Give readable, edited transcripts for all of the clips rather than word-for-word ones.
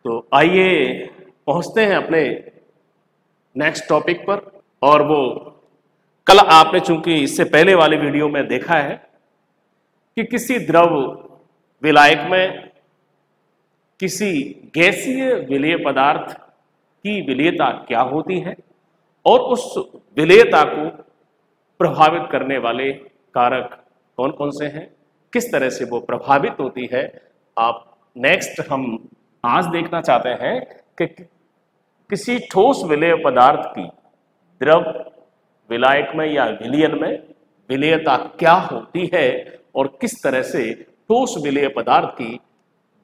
तो आइए पहुंचते हैं अपने नेक्स्ट टॉपिक पर। और वो कल आपने चूंकि इससे पहले वाले वीडियो में देखा है कि किसी द्रव विलायक में किसी गैसीय विलेय पदार्थ की विलेयता क्या होती है और उस विलेयता को प्रभावित करने वाले कारक कौन कौन से हैं, किस तरह से वो प्रभावित होती है। आप नेक्स्ट हम आज देखना चाहते हैं कि किसी ठोस विलेय पदार्थ की द्रव विलायक में या विलयन में विलेयता क्या होती है और किस तरह से ठोस विलेय पदार्थ की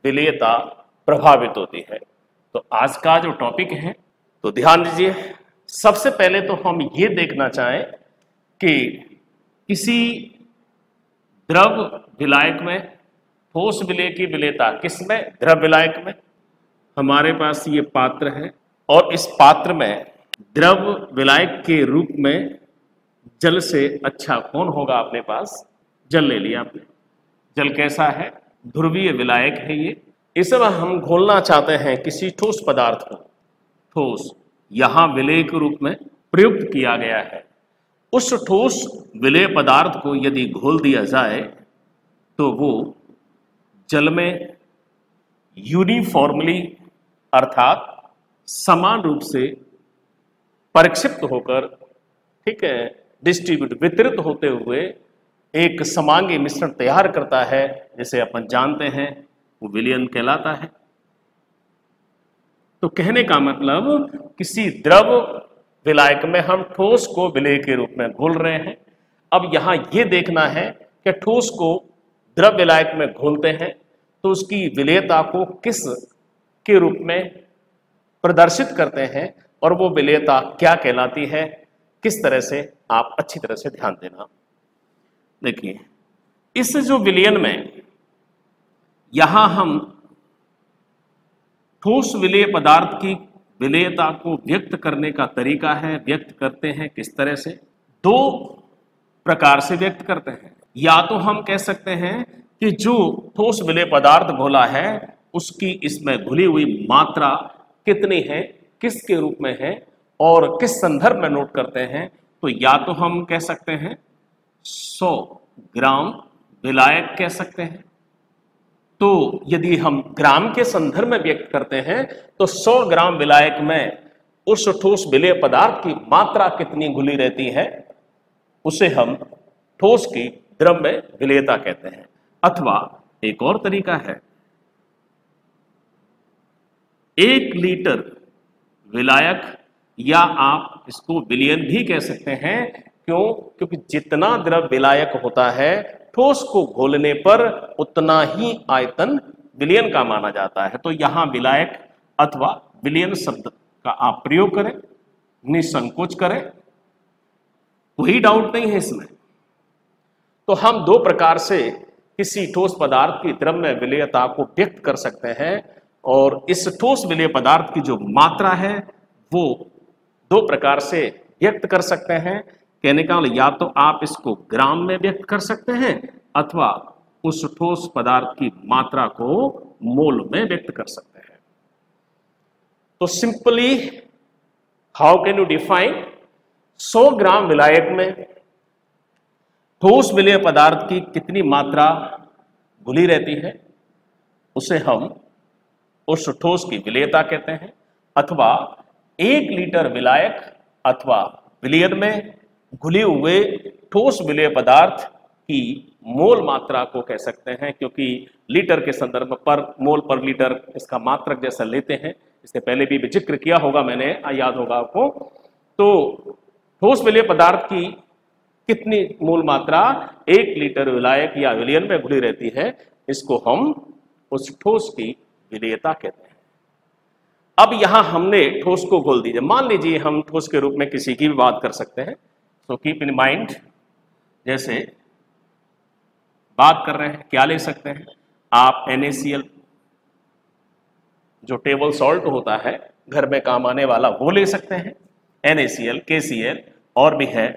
विलेयता प्रभावित होती है। तो आज का जो टॉपिक है तो ध्यान दीजिए। सबसे पहले तो हम ये देखना चाहें कि किसी द्रव विलायक में ठोस विलेय की विलेयता किसमें, द्रव विलायक में। हमारे पास ये पात्र है और इस पात्र में द्रव विलायक के रूप में जल से अच्छा कौन होगा। अपने पास जल ले लिया आपने। जल कैसा है, ध्रुवीय विलायक है ये। इसे हम घोलना चाहते हैं किसी ठोस पदार्थ को। ठोस यहां विलेय के रूप में प्रयुक्त किया गया है। उस ठोस विलेय पदार्थ को यदि घोल दिया जाए तो वो जल में यूनिफॉर्मली अर्थात समान रूप से परिक्षिप्त होकर, ठीक है, डिस्ट्रीब्यूट वितरित होते हुए एक समांगी मिश्रण तैयार करता है, जिसे अपन जानते हैं वो विलयन कहलाता है। तो कहने का मतलब किसी द्रव विलायक में हम ठोस को विलेय के रूप में घोल रहे हैं। अब यहां यह देखना है कि ठोस को द्रव विलायक में घोलते हैं तो उसकी विलेयता को किस के रूप में प्रदर्शित करते हैं और वो विलेयता क्या कहलाती है, किस तरह से, आप अच्छी तरह से ध्यान देना। देखिए, इस जो विलयन में यहां हम ठोस विलेय पदार्थ की विलेयता को व्यक्त करने का तरीका है, व्यक्त करते हैं किस तरह से, दो प्रकार से व्यक्त करते हैं। या तो हम कह सकते हैं कि जो ठोस विलेय पदार्थ घोला है उसकी इसमें घुली हुई मात्रा कितनी है, किसके रूप में है और किस संदर्भ में नोट करते हैं। तो या तो हम कह सकते हैं 100 ग्राम विलायक कह सकते हैं। तो यदि हम ग्राम के संदर्भ में व्यक्त करते हैं तो 100 ग्राम विलायक में उस ठोस विलेय पदार्थ की मात्रा कितनी घुली रहती है उसे हम ठोस की द्रव में विलेयता कहते हैं। अथवा एक और तरीका है, 1 लीटर विलायक, या आप इसको विलयन भी कह सकते हैं। क्यों? क्योंकि जितना द्रव विलायक होता है ठोस को घोलने पर उतना ही आयतन विलयन का माना जाता है। तो यहां विलायक अथवा विलयन शब्द का आप प्रयोग करें, निसंकोच करें, कोई डाउट नहीं है इसमें। तो हम दो प्रकार से किसी ठोस पदार्थ की द्रव में विलेयता को व्यक्त कर सकते हैं और इस ठोस विलेय पदार्थ की जो मात्रा है वो दो प्रकार से व्यक्त कर सकते हैं। कहने का मतलब या तो आप इसको ग्राम में व्यक्त कर सकते हैं अथवा उस ठोस पदार्थ की मात्रा को मोल में व्यक्त कर सकते हैं। तो simply how can you define 100 ग्राम विलायक में ठोस विलेय पदार्थ की कितनी मात्रा घुली रहती है उसे हम उस ठोस की विलेयता कहते हैं। अथवा 1 लीटर विलायक अथवा विलयन में घुले हुए ठोस विलेय पदार्थ की मोल मात्रा को कह सकते हैं, क्योंकि लीटर के संदर्भ पर मोल पर लीटर इसका मात्रक जैसा लेते हैं। इसके पहले भी जिक्र किया होगा मैंने, याद होगा आपको। तो ठोस विलेय पदार्थ की कितनी मोल मात्रा 1 लीटर विलायक या विलयन में घुली रहती है, इसको हम उस ठोस की विलेयता कहते हैं। अब यहां हमने ठोस को घोल दीजिए। मान लीजिए हम ठोस के रूप में किसी की भी बात कर सकते हैं। सो कीप इन माइंड, जैसे बात कर रहे हैं क्या ले सकते हैं आप, NaCl जो टेबल सॉल्ट होता है घर में काम आने वाला वो ले सकते हैं, NaCl, KCl, और भी है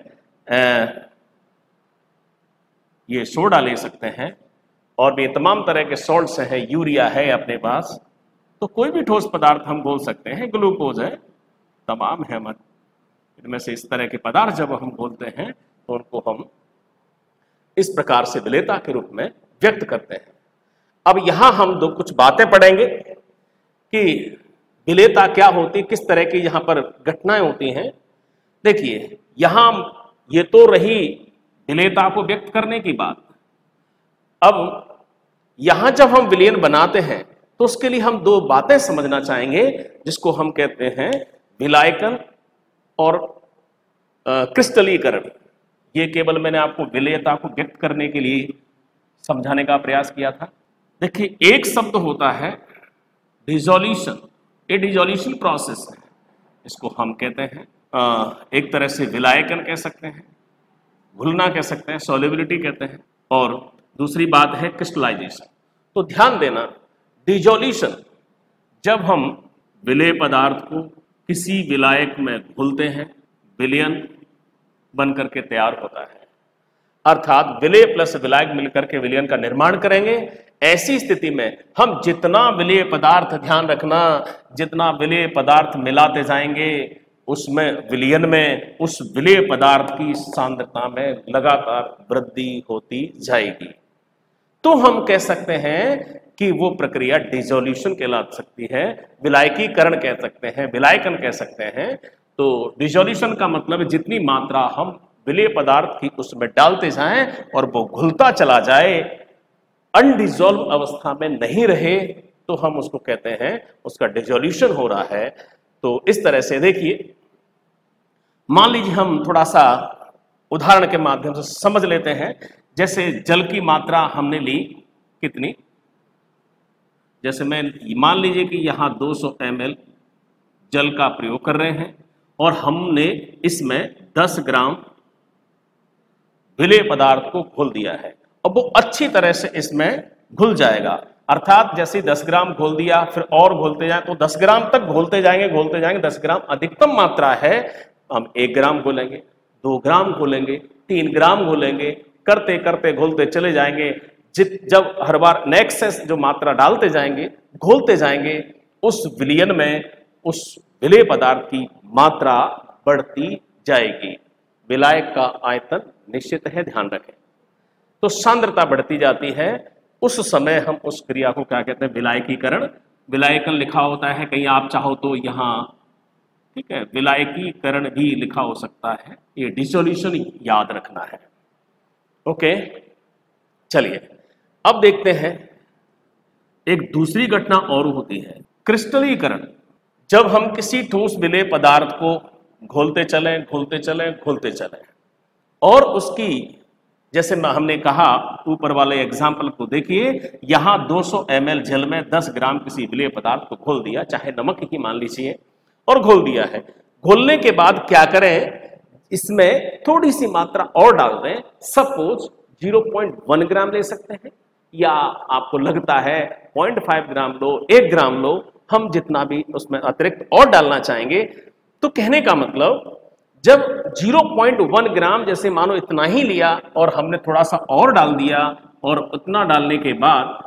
ये सोडा ले सकते हैं, और भी तमाम तरह के सॉल्ट्स हैं, यूरिया है अपने पास। तो कोई भी ठोस पदार्थ हम बोल सकते हैं, ग्लूकोज है, तमाम है हमारे, इनमें से इस तरह के पदार्थ जब हम बोलते हैं तो उनको हम इस प्रकार से विलेयता के रूप में व्यक्त करते हैं। अब यहां हम दो कुछ बातें पढ़ेंगे कि विलेयता क्या होती, किस तरह की यहां पर घटनाएं होती हैं। देखिए यहां ये तो रही विलेयता को व्यक्त करने की बात। अब यहां जब हम विलयन बनाते हैं तो उसके लिए हम दो बातें समझना चाहेंगे, जिसको हम कहते हैं विलायकन और क्रिस्टलीकरण। ये केवल मैंने आपको विलेयता को व्यक्त करने के लिए समझाने का प्रयास किया था। देखिए एक शब्द होता है डिसोल्यूशन, ये डिसोल्यूशन प्रोसेस है, इसको हम कहते हैं एक तरह से विलायकन कह सकते हैं, घुलना कह सकते हैं, सॉल्युबिलिटी कहते हैं, और दूसरी बात है क्रिस्टलाइजेशन। तो ध्यान देना, डिसोल्यूशन जब हम विलेय पदार्थ को किसी विलायक में घुलते हैं, विलयन बन करके तैयार होता है, अर्थात विलेय प्लस विलायक मिलकर के विलयन का निर्माण करेंगे। ऐसी स्थिति में हम जितना विलेय पदार्थ, ध्यान रखना, जितना विलेय पदार्थ मिलाते जाएंगे उसमें विलयन में उस विलेय पदार्थ की सांद्रता में लगातार वृद्धि होती जाएगी। तो हम कह सकते हैं कि वो प्रक्रिया डिसोल्यूशन कहला सकती है, विलायकीकरण कह सकते हैं, विलायकन कह सकते हैं। तो डिसोल्यूशन का मतलब है जितनी मात्रा हम विलेय पदार्थ की उसमें डालते जाएं और वो घुलता चला जाए, अनडिसॉल्व अवस्था में नहीं रहे, तो हम उसको कहते हैं उसका डिसोल्यूशन हो रहा है। तो इस तरह से देखिए, मान लीजिए हम थोड़ा सा उदाहरण के माध्यम से समझ लेते हैं। जैसे जल की मात्रा हमने ली कितनी, जैसे मैं मान लीजिए कि यहां 200 ml जल का प्रयोग कर रहे हैं और हमने इसमें 10 ग्राम विलेय पदार्थ को घोल दिया है। अब वो अच्छी तरह से इसमें घुल जाएगा, अर्थात जैसे 10 ग्राम घोल दिया फिर और घोलते जाएं तो 10 ग्राम तक घोलते जाएंगे। 10 ग्राम अधिकतम मात्रा है, हम 1 ग्राम घोलेंगे, 2 ग्राम घोलेंगे, 3 ग्राम घोलेंगे, करते करते घोलते चले जाएंगे। जब हर बार नेक्स्ट जो मात्रा डालते जाएंगे, घोलते जाएंगे, उस विलयन में उस विलेय पदार्थ की मात्रा बढ़ती जाएगी। विलायक का आयतन निश्चित है, ध्यान रखें। तो सांद्रता बढ़ती जाती है, उस समय हम उस क्रिया को क्या कहते हैं, विलायकीकरण। विलायकन लिखा होता है, कहीं आप चाहो तो यहां, ठीक है, विलायकीकरण भी लिखा हो सकता है, ये डिसोल्यूशन याद रखना है। ओके, चलिए अब देखते हैं एक दूसरी घटना और होती है, क्रिस्टलीकरण। जब हम किसी ठोस विलेय पदार्थ को घोलते चलें और उसकी, जैसे हमने कहा ऊपर वाले एग्जाम्पल को देखिए, यहां 200 ml जल में 10 ग्राम किसी विलेय पदार्थ को घोल दिया, चाहे नमक ही मान लीजिए, और घोल दिया है। घोलने के बाद क्या करें, इसमें थोड़ी सी मात्रा और डाल दें, सपोज 0.1 ग्राम ले सकते हैं, या आपको लगता है 0.5 ग्राम लो, 1 ग्राम लो, हम जितना भी उसमें अतिरिक्त और डालना चाहेंगे। तो कहने का मतलब, जब 0.1 ग्राम जैसे मानो इतना ही लिया और हमने थोड़ा सा और डाल दिया, और उतना डालने के बाद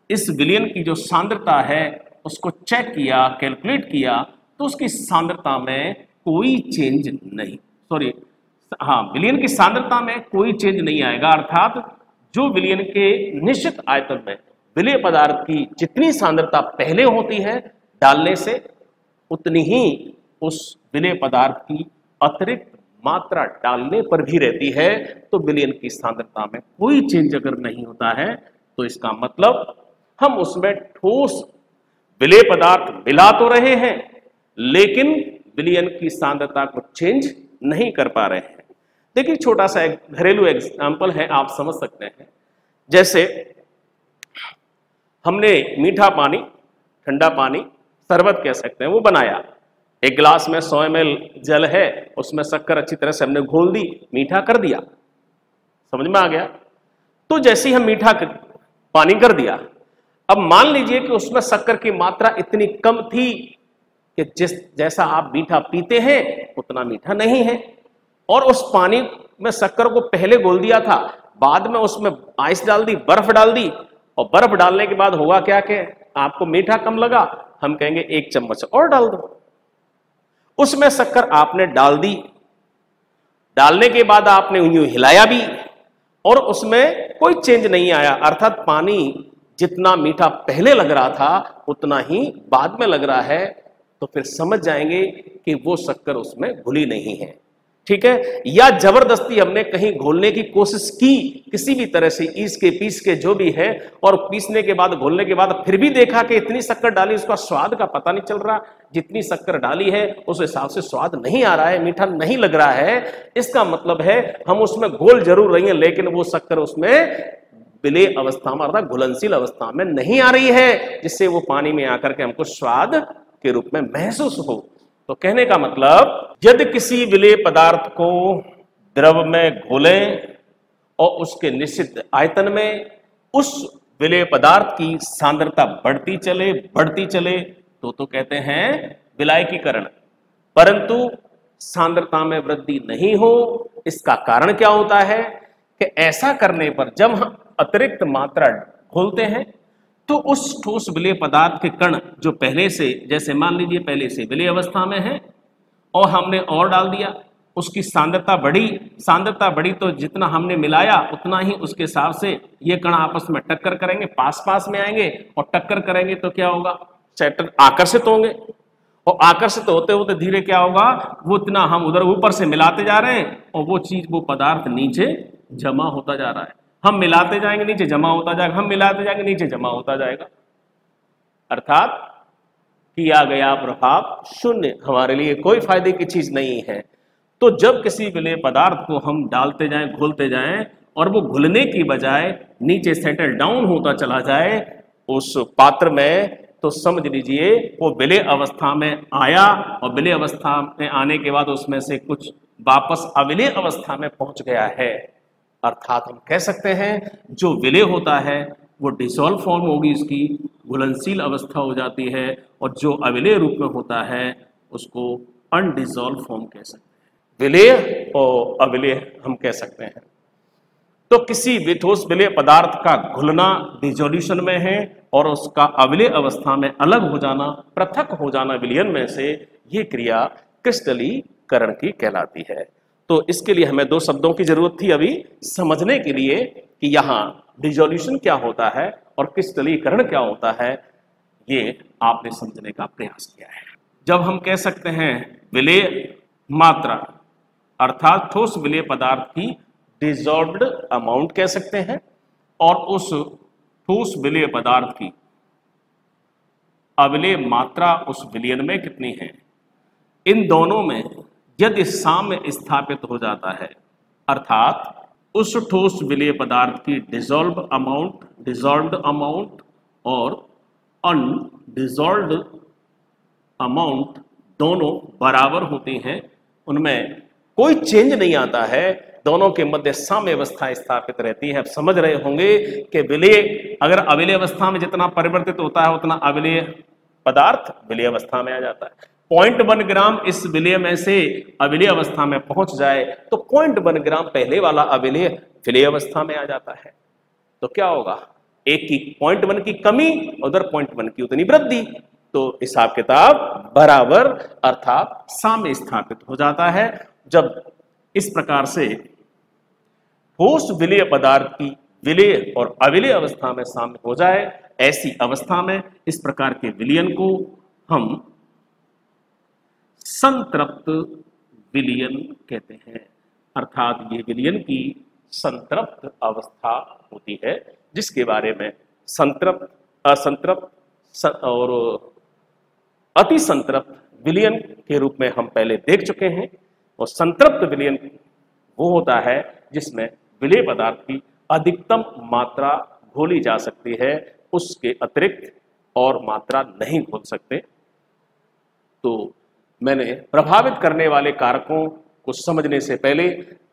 इस विलयन की जो सांद्रता है उसको चेक किया, कैलकुलेट किया, तो उसकी सांद्रता में कोई चेंज नहीं, विलयन की सांद्रता में कोई चेंज नहीं आएगा। अर्थात जो विलयन के निश्चित आयतन में विलेय पदार्थ की जितनी सांद्रता पहले होती है डालने से, उतनी ही उस विलेय पदार्थ की अतिरिक्त मात्रा डालने पर भी रहती है। तो विलयन की सांद्रता में कोई चेंज अगर नहीं होता है तो इसका मतलब हम उसमें ठोस विलेय पदार्थ मिला तो रहे हैं, लेकिन विलयन की सांद्रता को चेंज नहीं कर पा रहे हैं। देखिए छोटा सा एक घरेलू एग्जाम्पल है, आप समझ सकते हैं। जैसे हमने मीठा पानी, ठंडा पानी, शरबत कह सकते हैं, वो बनाया। एक गिलास में 100 ml जल है, उसमें शक्कर अच्छी तरह से हमने घोल दी, मीठा कर दिया, समझ में आ गया। तो जैसे ही हम मीठा पानी कर दिया, अब मान लीजिए कि उसमें शक्कर की मात्रा इतनी कम थी कि जैसा आप मीठा पीते हैं उतना मीठा नहीं है, और उस पानी में शक्कर को पहले घोल दिया था, बाद में उसमें आइस डाल दी, बर्फ डाल दी, और बर्फ डालने के बाद हुआ क्या कि आपको मीठा कम लगा, हम कहेंगे 1 चम्मच और डाल दो। उसमें शक्कर आपने डाल दी, डालने के बाद आपने यूं हिलाया भी और उसमें कोई चेंज नहीं आया, अर्थात पानी जितना मीठा पहले लग रहा था उतना ही बाद में लग रहा है, तो फिर समझ जाएंगे कि वो शक्कर उसमें घुली नहीं है। ठीक है, या जबरदस्ती हमने कहीं घोलने की कोशिश की किसी भी तरह से, पीस के जो भी है, और पीसने के बाद घोलने के बाद फिर भी देखा कि इतनी शक्कर डाली उसका स्वाद का पता नहीं चल रहा, जितनी शक्कर डाली है उस हिसाब से स्वाद नहीं आ रहा है, मीठा नहीं लग रहा है, इसका मतलब है हम उसमें घोल जरूर रही हैं लेकिन वो शक्कर उसमें विलेय अवस्था में अर्थात घुलनशील अवस्था में नहीं आ रही है, जिससे वो पानी में आकर के हमको स्वाद के रूप में महसूस हो। तो कहने का मतलब, यदि किसी विलेय पदार्थ को द्रव में घोलें और उसके निश्चित आयतन में उस विलेय पदार्थ की सांद्रता बढ़ती चले तो कहते हैं विलायकीकरण। परंतु सांद्रता में वृद्धि नहीं हो, इसका कारण क्या होता है कि ऐसा करने पर जब हम अतिरिक्त मात्रा घोलते हैं तो उस ठोस विलेय पदार्थ के कण जो पहले से, जैसे मान लीजिए पहले से विलेय अवस्था में है और हमने और डाल दिया, उसकी सांद्रता बढ़ी तो जितना हमने मिलाया उतना ही उसके हिसाब से ये कण आपस में टक्कर करेंगे, पास में आएंगे और टक्कर करेंगे तो क्या होगा, सेटर आकर्षित होंगे और आकर्षित होते होते धीरे क्या होगा, वो इतना हम उधर ऊपर से मिलाते जा रहे हैं और वो चीज, वो पदार्थ नीचे जमा होता जा रहा है। हम मिलाते जाएंगे नीचे जमा होता जाएगा, हम मिलाते जाएंगे नीचे जमा होता जाएगा, अर्थात किया गया प्रभाव शून्य, हमारे लिए कोई फायदे की चीज नहीं है। तो जब किसी विलेय पदार्थ को हम डालते जाएं, घोलते जाएं और वो घुलने की बजाय नीचे सेटल डाउन होता चला जाए उस पात्र में, तो समझ लीजिए वो विलेय अवस्था में आया और विलेय अवस्था में आने के बाद उसमें से कुछ वापस अविलेय अवस्था में पहुंच गया है। अर्थात हम कह सकते हैं जो विलेय होता है वो डिसॉल्व फॉर्म होगी, उसकी घुलनशील अवस्था हो जाती है, और जो अविलेय रूप में होता है उसको अनडिसॉल्व फॉर्म कह सकते हैं। विलेय और अविलेय हम कह सकते हैं। तो किसी ठोस विलेय पदार्थ का घुलना डिसोल्यूशन में है और उसका अविलेय अवस्था में अलग हो जाना, पृथक हो जाना विलयन में से, ये क्रिया क्रिस्टलीकरण की कहलाती है। तो इसके लिए हमें 2 शब्दों की जरूरत थी अभी समझने के लिए कि यहां डिसोल्यूशन क्या होता है और क्रिस्टलीकरण क्या होता है, ये आपने समझने का प्रयास किया है। जब हम कह सकते हैं विलेय मात्रा अर्थात ठोस विलेय पदार्थ की डिसॉल्व्ड अमाउंट कह सकते हैं, और उस ठोस विलेय पदार्थ की अविलेय मात्रा उस विलयन में कितनी है, इन दोनों में यदि साम्य स्थापित हो जाता है, अर्थात उस ठोस विलेय पदार्थ की डिसॉल्व्ड अमाउंट और अनडिसॉल्व्ड अमाउंट दोनों बराबर होती हैं, उनमें कोई चेंज नहीं आता है, दोनों के मध्य साम्य अवस्था स्थापित रहती है। आप समझ रहे होंगे कि विलेय अगर अविलेय अवस्था में जितना परिवर्तित होता है उतना अविलेय पदार्थ विलेय अवस्था में आ जाता है। 0.1 ग्राम इस विलेय में से अविलेय अवस्था में पहुंच जाए तो 0.1 ग्राम पहले वाला अविलेय विलेय अवस्था में आ जाता है, तो क्या होगा, एक की 0.1 की कमी, उधर 0.1 की उतनी वृद्धि, तो हिसाब किताब बराबर अर्थात साम्य स्थापित हो जाता है। जब इस प्रकार से ठोस विलेय पदार्थ की विलेय और अविलेय अवस्था में साम्य हो जाए, ऐसी अवस्था में इस प्रकार के विलयन को हम संतृप्त विलयन कहते हैं। अर्थात ये विलयन की संतृप्त अवस्था होती है, जिसके बारे में संतृप्त, असंतृप्त और अति संतृप्त विलयन के रूप में हम पहले देख चुके हैं। और संतृप्त विलयन वो होता है जिसमें विलेय पदार्थ की अधिकतम मात्रा घोली जा सकती है, उसके अतिरिक्त और मात्रा नहीं घोल सकते। तो मैंने प्रभावित करने वाले कारकों को समझने से पहले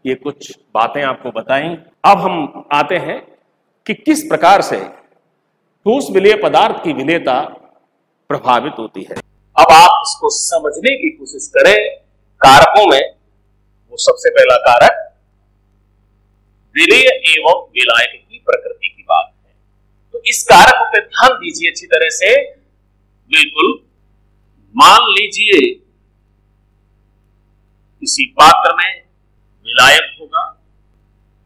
ये कुछ बातें आपको बताई। अब हम आते हैं कि किस प्रकार से ठोस विलेय पदार्थ की विलेयता प्रभावित होती है। अब आप इसको समझने की कोशिश करें। कारकों में वो सबसे पहला कारक विलेय एवं विलायक की प्रकृति की बात है। तो इस कारक पे ध्यान दीजिए अच्छी तरह से। बिल्कुल। मान लीजिए किसी पात्र में विलायक होगा,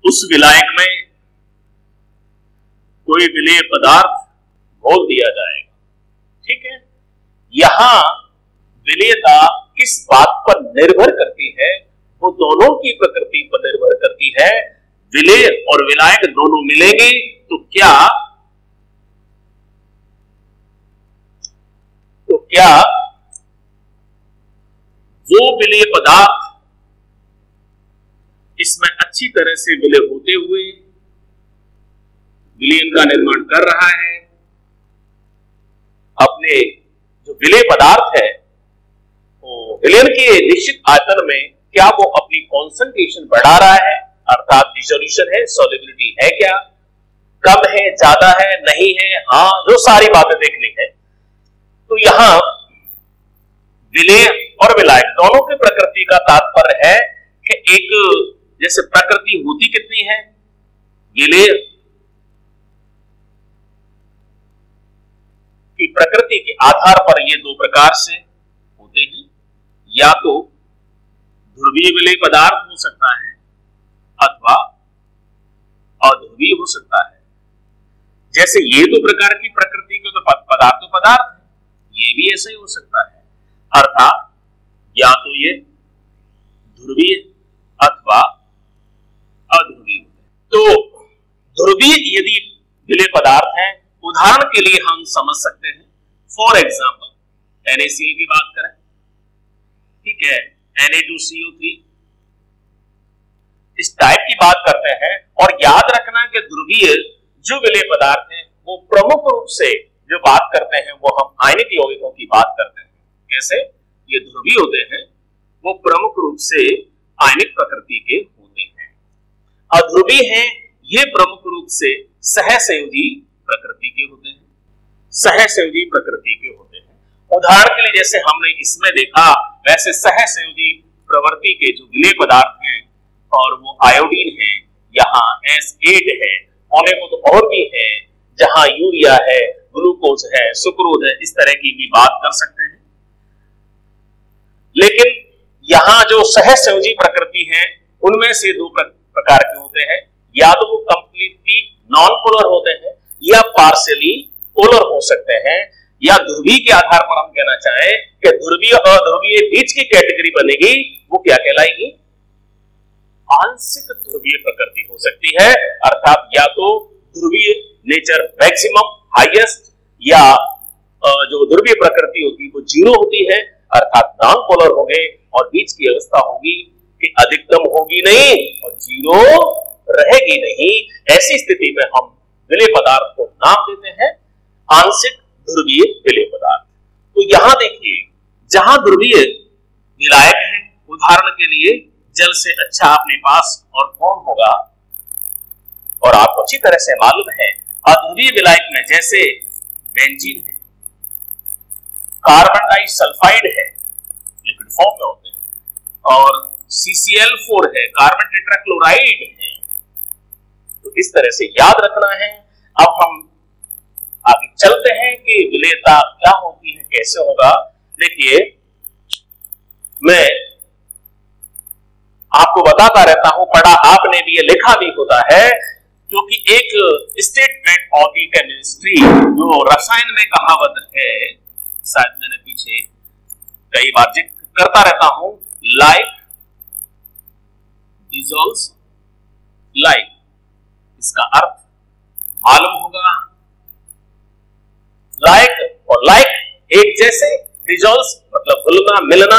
उस विलायक में कोई विलेय पदार्थ घोल दिया जाएगा, ठीक है। यहां विलेयता किस बात पर निर्भर करती है? वो दोनों की प्रकृति पर निर्भर करती है। विलेय और विलायक दोनों मिलेंगे तो क्या वो विलेय पदार्थ इसमें अच्छी तरह से विलय होते हुए विलयन का निर्माण कर रहा है, अपने जो विलेय पदार्थ है वो विलयन के निश्चित आयतन में क्या वो अपनी कॉन्सेंट्रेशन बढ़ा रहा है, अर्थात डिसोल्यूशन है, सॉल्युबिलिटी है, क्या कम है, ज्यादा है, नहीं है, हाँ, जो सारी बातें देखनी है। तो यहां विलेय और विलायक दोनों की प्रकृति का तात्पर्य है कि एक जैसे प्रकृति होती कितनी है, विलेय की प्रकृति के आधार पर ये दो प्रकार से होते हैं, या तो ध्रुवीय विलेय पदार्थ हो सकता है अथवा अध्रुवीय हो सकता है। जैसे ये दो प्रकार की प्रकृति के तो पदार्थ तो पदार्थ है, ये भी ऐसे ही हो सकता है, अर्थात या तो ये ध्रुवीय अथवा अध्रुवीय। तो ध्रुवीय यदि विलेय पदार्थ है, उदाहरण के लिए हम समझ सकते हैं, फॉर एग्जाम्पल NaCl की बात करें, ठीक है, Na2CO3 इस टाइप की बात करते हैं। और याद रखना कि ध्रुवीय जो विलेय पदार्थ हैं वो प्रमुख रूप से जो बात करते हैं वो हम आयनिक यौगिकों की बात करते हैं। कैसे ये ध्रुवीय होते हैं, वो प्रमुख रूप से आयनिक प्रकृति के होते हैं। अध्रुवीय हैं, ये प्रमुख रूप से सहसंयोजी प्रकृति के होते हैं, सहसंयोजी प्रकृति के होते हैं। उदाहरण के लिए जैसे हमने इसमें देखा, वैसे सहसंयोजी प्रवृत्ति के जो विलेय पदार्थ हैं और वो आयोडीन है, यहाँ S8 है, होने को तो और भी है, जहां यूरिया है, ग्लूकोज है, सुक्रोज है, इस तरह की भी बात कर सकते हैं। लेकिन यहां जो सहसंयोजी प्रकृति है उनमें से दो प्रकार के होते हैं, या तो वो कंप्लीटली नॉन पोलर होते हैं या पार्शियली पोलर हो सकते हैं। या ध्रुवीय के आधार पर हम कहना चाहें कि ध्रुवीय और अध्रुवीय बीच की कैटेगरी बनेगी, वो क्या कहलाएगी? आंशिक ध्रुवीय प्रकृति हो सकती है, अर्थात या तो ध्रुवीय नेचर मैक्सिमम हाईएस्ट, या जो ध्रुवीय प्रकृति होगी वो जीरो होती है, अर्थात नॉन पोलर हो गए, और बीच की अवस्था होगी कि अधिकतम होगी नहीं और जीरो रहेगी नहीं। ऐसी स्थिति में हम विलेय पदार्थ को नाम देते हैं आंशिक ध्रुवीय विलेय पदार्थ। तो यहां देखिए, जहां ध्रुवीय विलायक है, उदाहरण के लिए जल से अच्छा अपने पास और कौन होगा, और आपको अच्छी तरह से मालूम है अध्रुवीय विलायक में जैसे बेंजीन है, कार्बन डाइसल्फाइड है, लिक्विड फॉर्म में होते हैं, और CCl4 है, कार्बन टेट्राक्लोराइड है। तो इस तरह से याद रखना है। अब हम आगे चलते हैं कि विलेयता क्या होती है, कैसे होगा। देखिए, मैं आपको बताता रहता हूं, पढ़ा आपने भी, ये लिखा भी होता है, क्योंकि एक स्टेटमेंट ऑफ द केमिस्ट्री जो रसायन में कहावत है, शायद मैंने पीछे कई बार जिक्र करता रहता हूं, लाइक डिसॉल्व्स लाइक, इसका अर्थ मालूम होगा। लाइक और लाइक एक जैसे, डिसॉल्व्स मतलब घुलना मिलना,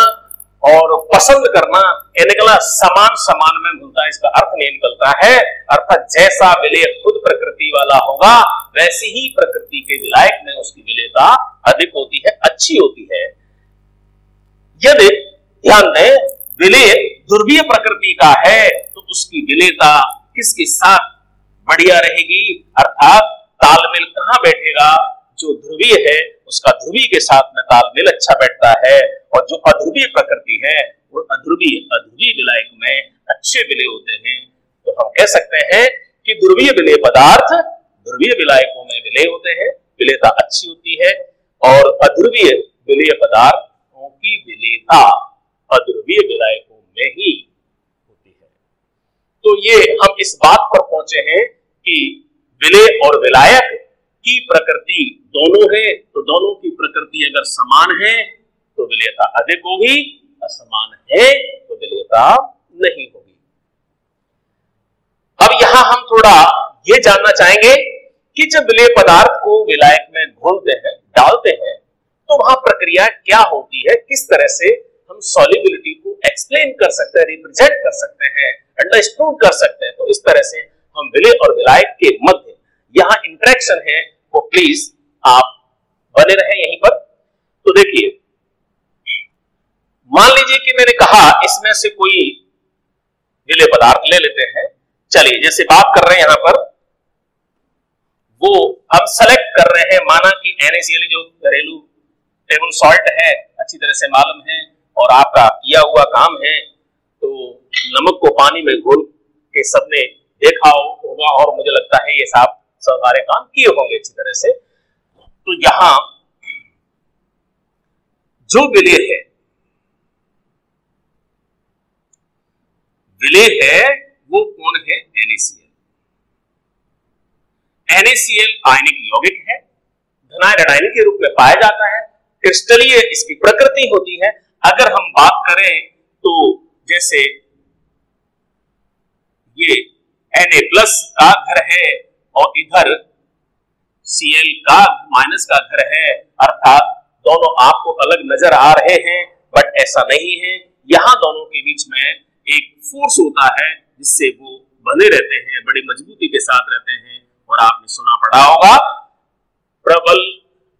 और पसंद करना ये निकला समान समान में घुलता है, इसका अर्थ नहीं निकलता है। अर्थात जैसा विलेय खुद प्रकृति वाला होगा वैसी ही प्रकृति के विलायक में उसकी विलेयता अधिक होती है, अच्छी होती है। यदि ध्यान दें विलेय ध्रुवीय प्रकृति का है तो उसकी विलेयता किसके साथ बढ़िया रहेगी, अर्थात तालमेल कहां बैठेगा? जो ध्रुवीय है उसका ध्रुवीय के साथ में तालमेल अच्छा बैठता है, और जो अध्रुवीय प्रकृति है वो अध्रुवीय विलायक में अच्छे विलेय होते हैं। तो हम कह सकते हैं कि ध्रुवीय विलेय पदार्थ ध्रुवीय विलायकों में विलेय होते हैं, विलेयता अच्छी होती है। और अध्रुवीय विलेय पदार्थों की विलेयता अध्रुवीय विलायकों में ही होती है। तो ये हम इस बात पर पहुंचे हैं कि विलेय और विलायक की प्रकृति दोनों है, तो दोनों की प्रकृति अगर समान है तो विलेयता अधिक होगी, असमान है तो विलेयता नहीं होगी। अब यहां हम थोड़ा ये जानना चाहेंगे कि जब विलेय पदार्थ को विलायक में घोलते हैं, डालते हैं, तो वहां प्रक्रिया क्या होती है, किस तरह से हम सॉल्युबिलिटी को एक्सप्लेन कर सकते हैं, रिप्रेजेंट कर सकते हैं, अंडरस्टूड कर सकते हैं। तो इस तरह से हम विलेय और विलायक के मध्य यहां इंटरेक्शन है, वो प्लीज आप बने रहे यहीं पर। तो देखिए, मान लीजिए कि मैंने कहा इसमें से कोई विलेय पदार्थ ले लेते हैं। चलिए, जैसे बात कर रहे हैं यहां पर, वो हम सेलेक्ट कर रहे हैं, माना कि NaCl जो घरेलू टेबल सॉल्ट है, अच्छी तरह से मालूम है और आपका किया हुआ काम है। तो नमक को पानी में घोल के सबने देखा होगा और मुझे लगता है ये सारे काम किए होंगे अच्छी तरह से। तो यहां जो विलेय है, वो कौन है? NaCl। NaCl आयनिक यौगिक है, धनायन ऋणायन के रूप में पाया जाता है, क्रिस्टलीय इसकी प्रकृति होती है। अगर हम बात करें तो जैसे ये Na+ का घर है और इधर Cl का माइनस का घर है, अर्थात दोनों आपको अलग नजर आ रहे हैं, बट ऐसा नहीं है। यहां दोनों के बीच में एक फोर्स होता है जिससे वो बने रहते हैं, बड़ी मजबूती के साथ रहते हैं। और आपने सुना पढ़ा होगा प्रबल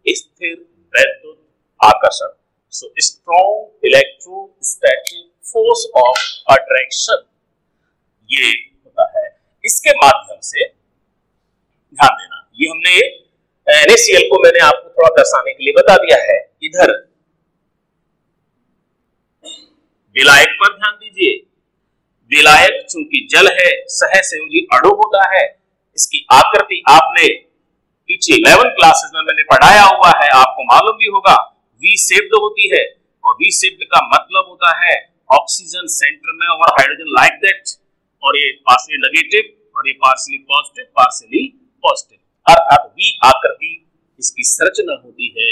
स्थिर वैद्युत आकर्षण, so strong electrostatic force of attraction, ये होता है। इसके माध्यम से ध्यान देना, ये हमने NaCl को मैंने आपको थोड़ा दर्शाने के लिए बता दिया है। इधर विलायक पर ध्यान दीजिए। विलायक चूंकि जल है, सहसंयोजी अणु होता है। इसकी आकृति आपने पीछे 11 क्लासेस में मैंने पढ़ाया हुआ है, आपको मालूम भी होगा। वी शेप्ड होती है और वी शेप्ड का मतलब होता है ऑक्सीजन सेंटर में और हाइड्रोजन लाइक दैट, और ये पार्शियली नेगेटिव और ये पार्शियली पॉजिटिव, पार्शियली पॉजिटिव, अर्थात वी आकृति इसकी संरचना होती है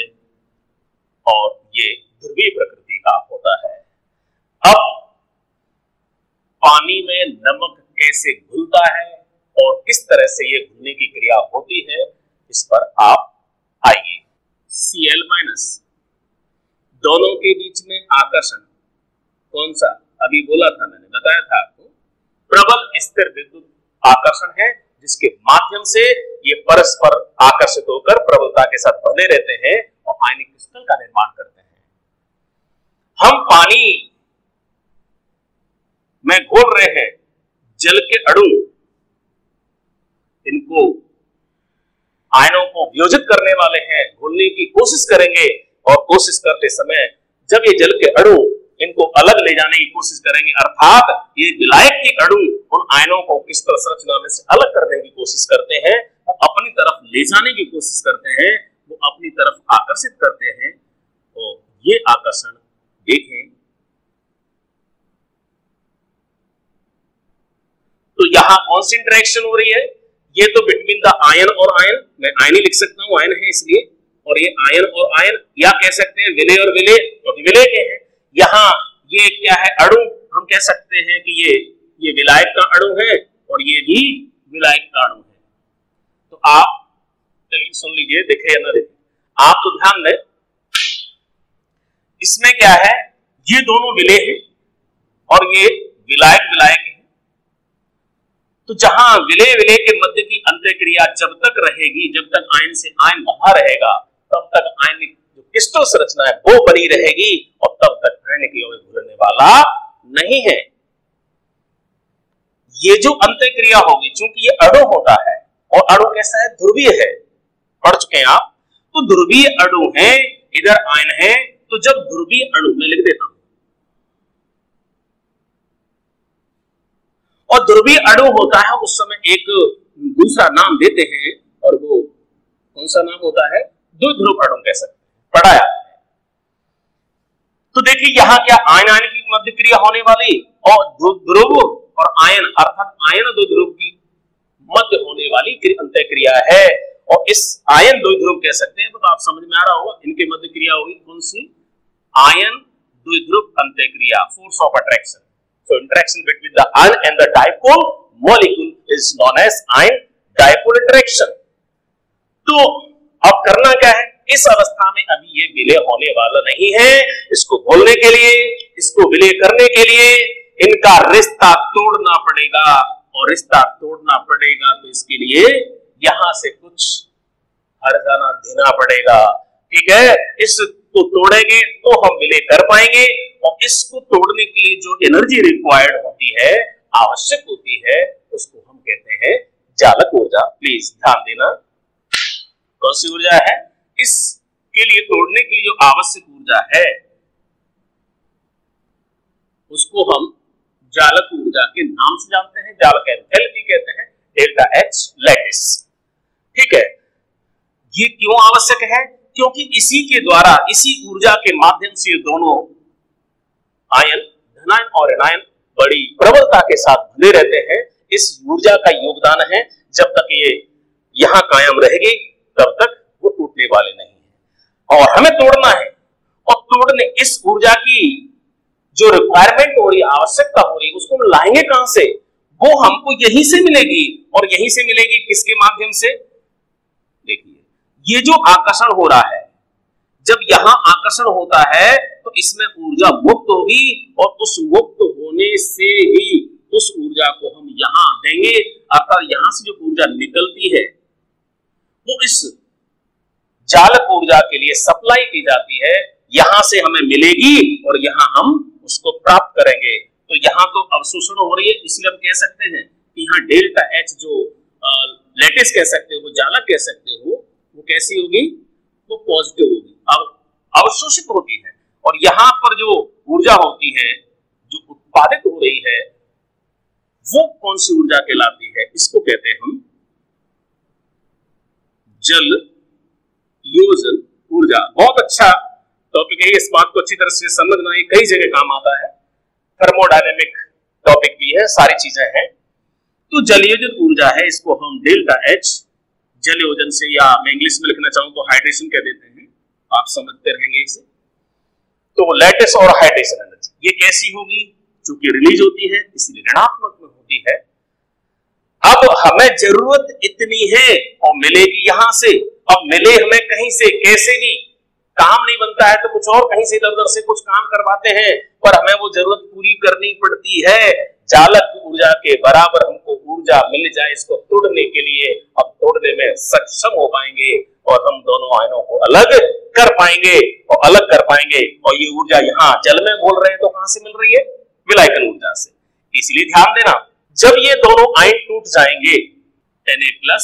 और ये ध्रुवीय प्रकृति का होता है। अब पानी में नमक कैसे घुलता है और किस तरह से ये घुलने की क्रिया होती है, इस पर आप आइए। Cl- दोनों के बीच में आकर्षण कौन सा? अभी बोला था, मैंने बताया था आपको, प्रबल स्थिर विद्युत आकर्षण है, जिसके माध्यम से ये परस्पर आकर्षित होकर प्रबलता के साथ बने रहते हैं और आयनिक क्रिस्टल का निर्माण करते हैं। हम पानी में घोल रहे हैं, जल के अणु इनको आयनों को वियोजित करने वाले हैं, घोलने की कोशिश करेंगे और कोशिश करते समय जब ये जल के अणु इनको अलग ले जाने की कोशिश करेंगे, अर्थात ये विलायक के अणु उन आयनों को किस तरह संरचना में से अलग करने की कोशिश करते हैं, अपनी तरफ ले जाने की कोशिश करते हैं, वो अपनी तरफ आकर्षित करते हैं। तो ये आकर्षण देखें, तो यहां कौन सी इंटरेक्शन हो रही है? ये तो बिटवीन द आयन और आयन, मैं आयन ही लिख सकता हूं, आयन है इसलिए, और ये आयन और आयन, या कह सकते हैं विलेय और विलेय, क्योंकि विलेय के हैं। यहाँ ये क्या है? अणु। हम कह सकते हैं कि ये विलायक का अणु है और ये भी विलायक का अणु है। तो आप चलिए सुन लीजिए, देखे या ना देखे, आप तो ध्यान दें। इसमें क्या है? ये दोनों विलेय है और ये विलायक विलायक है। तो जहां विलेय विलेय के मध्य की अंतःक्रिया जब तक रहेगी, जब तक आयन से आयन बहा रहेगा, तब तक आयनिक जो क्रिस्टल संरचना है वो बनी रहेगी और तब तक आयनिक यौगिक घुलने वाला नहीं है। ये जो अंतःक्रिया होगी, चूंकि ये अणु होता है और अणु कैसा है? ध्रुवीय है। पढ़ चुके हैं आप। तो ध्रुवीय अणु है, इधर आयन है, तो जब ध्रुवीय अणु में लिख देता हूं, और ध्रुवीय अणु होता है उस समय एक दूसरा नाम देते हैं, और वो कौन सा नाम होता है? द्विध्रुव अणु कह सकते हैं। पढ़ाया। तो देखिए यहां क्या आयन आयन की मध्य क्रिया होने वाली और ध्रुव और आयन अर्थात आयन दो ध्रुव की मध्य होने वाली अंत्य क्रिया है। और इस आयन द्विध्रुव कह सकते हैं, तो आप समझ में आ रहा होगा इनके मध्य क्रिया होगी कौन सी, आयन द्विध्रुव अंत्य क्रिया, force of attraction. So interaction between the ion and the dipole molecule is known as ion dipole interaction. तो अब करना क्या है, इस अवस्था में अभी ये विलय होने वाला नहीं है। इसको बोलने के लिए, इसको विलय करने के लिए इनका रिश्ता तोड़ना पड़ेगा, और रिश्ता तोड़ना पड़ेगा तो इसके लिए यहां से कुछ हर्जाना देना पड़ेगा। ठीक है, इसको तोड़ेंगे तो हम विलय कर पाएंगे, और इसको तोड़ने के लिए जो एनर्जी रिक्वायर्ड होती है, आवश्यक होती है, उसको हम कहते हैं चालक ऊर्जा। प्लीज ध्यान देना, कौन सी ऊर्जा है, इसके लिए तोड़ने के लिए जो आवश्यक ऊर्जा है उसको हम जालक ऊर्जा के नाम से जानते हैं, जालक एंथैल्पी कहते हैं, डेल्टा एच लैटिस। ठीक है, ये क्यों आवश्यक है, क्योंकि इसी के द्वारा, इसी ऊर्जा के माध्यम से ये दोनों आयन, धनायन और ऋणायन बड़ी प्रबलता के साथ बने रहते हैं। इस ऊर्जा का योगदान है, जब तक ये यहां कायम रहेगी तब तक वो टूटने वाले नहीं है। और हमें तोड़ना है, और तोड़ने इस ऊर्जा की जो रिक्वायरमेंट हो रही है, आवश्यकता हो रही है, उसको हम लाएंगे कहां से, वो हमको यहीं से मिलेगी। और यहीं से मिलेगी किसके माध्यम से, देखिए ये जो आकर्षण हो रहा है, जब यहां आकर्षण होता है तो इसमें ऊर्जा मुक्त होगी, और उस मुक्त होने से ही उस ऊर्जा को हम यहां देंगे। अर्थात यहां से जो ऊर्जा निकलती है वो इस जालक ऊर्जा के लिए सप्लाई की जाती है, यहां से हमें मिलेगी और यहां हम उसको प्राप्त करेंगे। तो यहां तो अवशोषण हो रही है, इसलिए हम कह सकते हैं कि यहां डेल्टा एच जो लैटिस कह सकते हो, जालक कह सकते हो, वो कैसी होगी, वो पॉजिटिव होगी, अब अवशोषित होती है। और यहां पर जो ऊर्जा होती है, जो उत्पादित हो रही है, वो कौन सी ऊर्जा कहलाती है, इसको कहते हैं हम जल योजन ऊर्जा। बहुत अच्छा टॉपिक है, इस बात को अच्छी तरह से समझना, ये कई जगह काम आता है, थर्मोडायनेमिक टॉपिक भी है, सारी चीजें हैं। तो जलयोजन ऊर्जा है, इसको हम डेल्टा एच जलयोजन से, या मैं इंग्लिश में लिखना चाहूं तो हाइड्रेशन कह देते हैं, आप समझते रहेंगे इसे। तो लैटिस और हाइड्रेशन एनर्जी ये कैसी होगी, चूंकि रिलीज होती है इसलिए ऋणात्मक में होती है। अब हमें जरूरत इतनी है और मिलेगी यहां से, अब मिले हमें कहीं से, कैसे भी, काम नहीं बनता है तो कुछ और कहीं से इधर-उधर से कुछ काम करवाते हैं, पर हमें वो जरूरत पूरी करनी पड़ती है। जालक ऊर्जा के बराबर हमको ऊर्जा मिल जाए इसको तोड़ने के लिए, अब तोड़ने में सक्षम हो पाएंगे और हम दोनों आयनों को अलग कर पाएंगे, और अलग कर पाएंगे। और ये ऊर्जा यहाँ जल में बोल रहे हैं तो कहां से मिल रही है, विलायकन ऊर्जा से। इसलिए ध्यान देना, जब ये दोनों आयन टूट जाएंगे Na+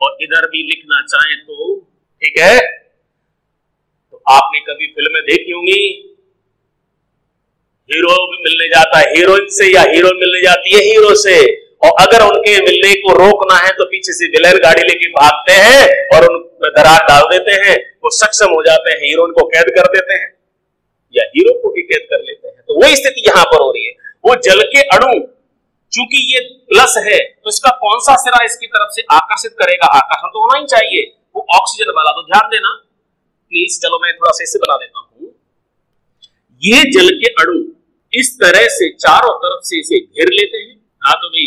और इधर भी लिखना चाहें तो ठीक है, तो आपने कभी फिल्में देखी होंगी, हीरो भी मिलने जाता है हीरोइन से, या हीरोइन मिलने जाती है हीरो से, और अगर उनके मिलने को रोकना है तो पीछे से विलेन गाड़ी लेके भागते हैं और उनमें दरार डाल देते हैं, वो सक्षम हो जाते हैं, हीरोइन को कैद कर देते हैं या हीरो को भी कैद कर लेते हैं। तो वही स्थिति यहां पर हो रही है। वो जल के अणु, चूंकि ये प्लस है तो इसका कौन सा सिरा इसकी तरफ से आकर्षित करेगा, आकर्षण तो होना ही चाहिए, वो ऑक्सीजन वाला। तो ध्यान देना प्लीज, चलो मैं थोड़ा सा इसे बना देता हूं। ये जल के अणु इस तरह से चारों तरफ से इसे घेर लेते हैं। हाँ तो भाई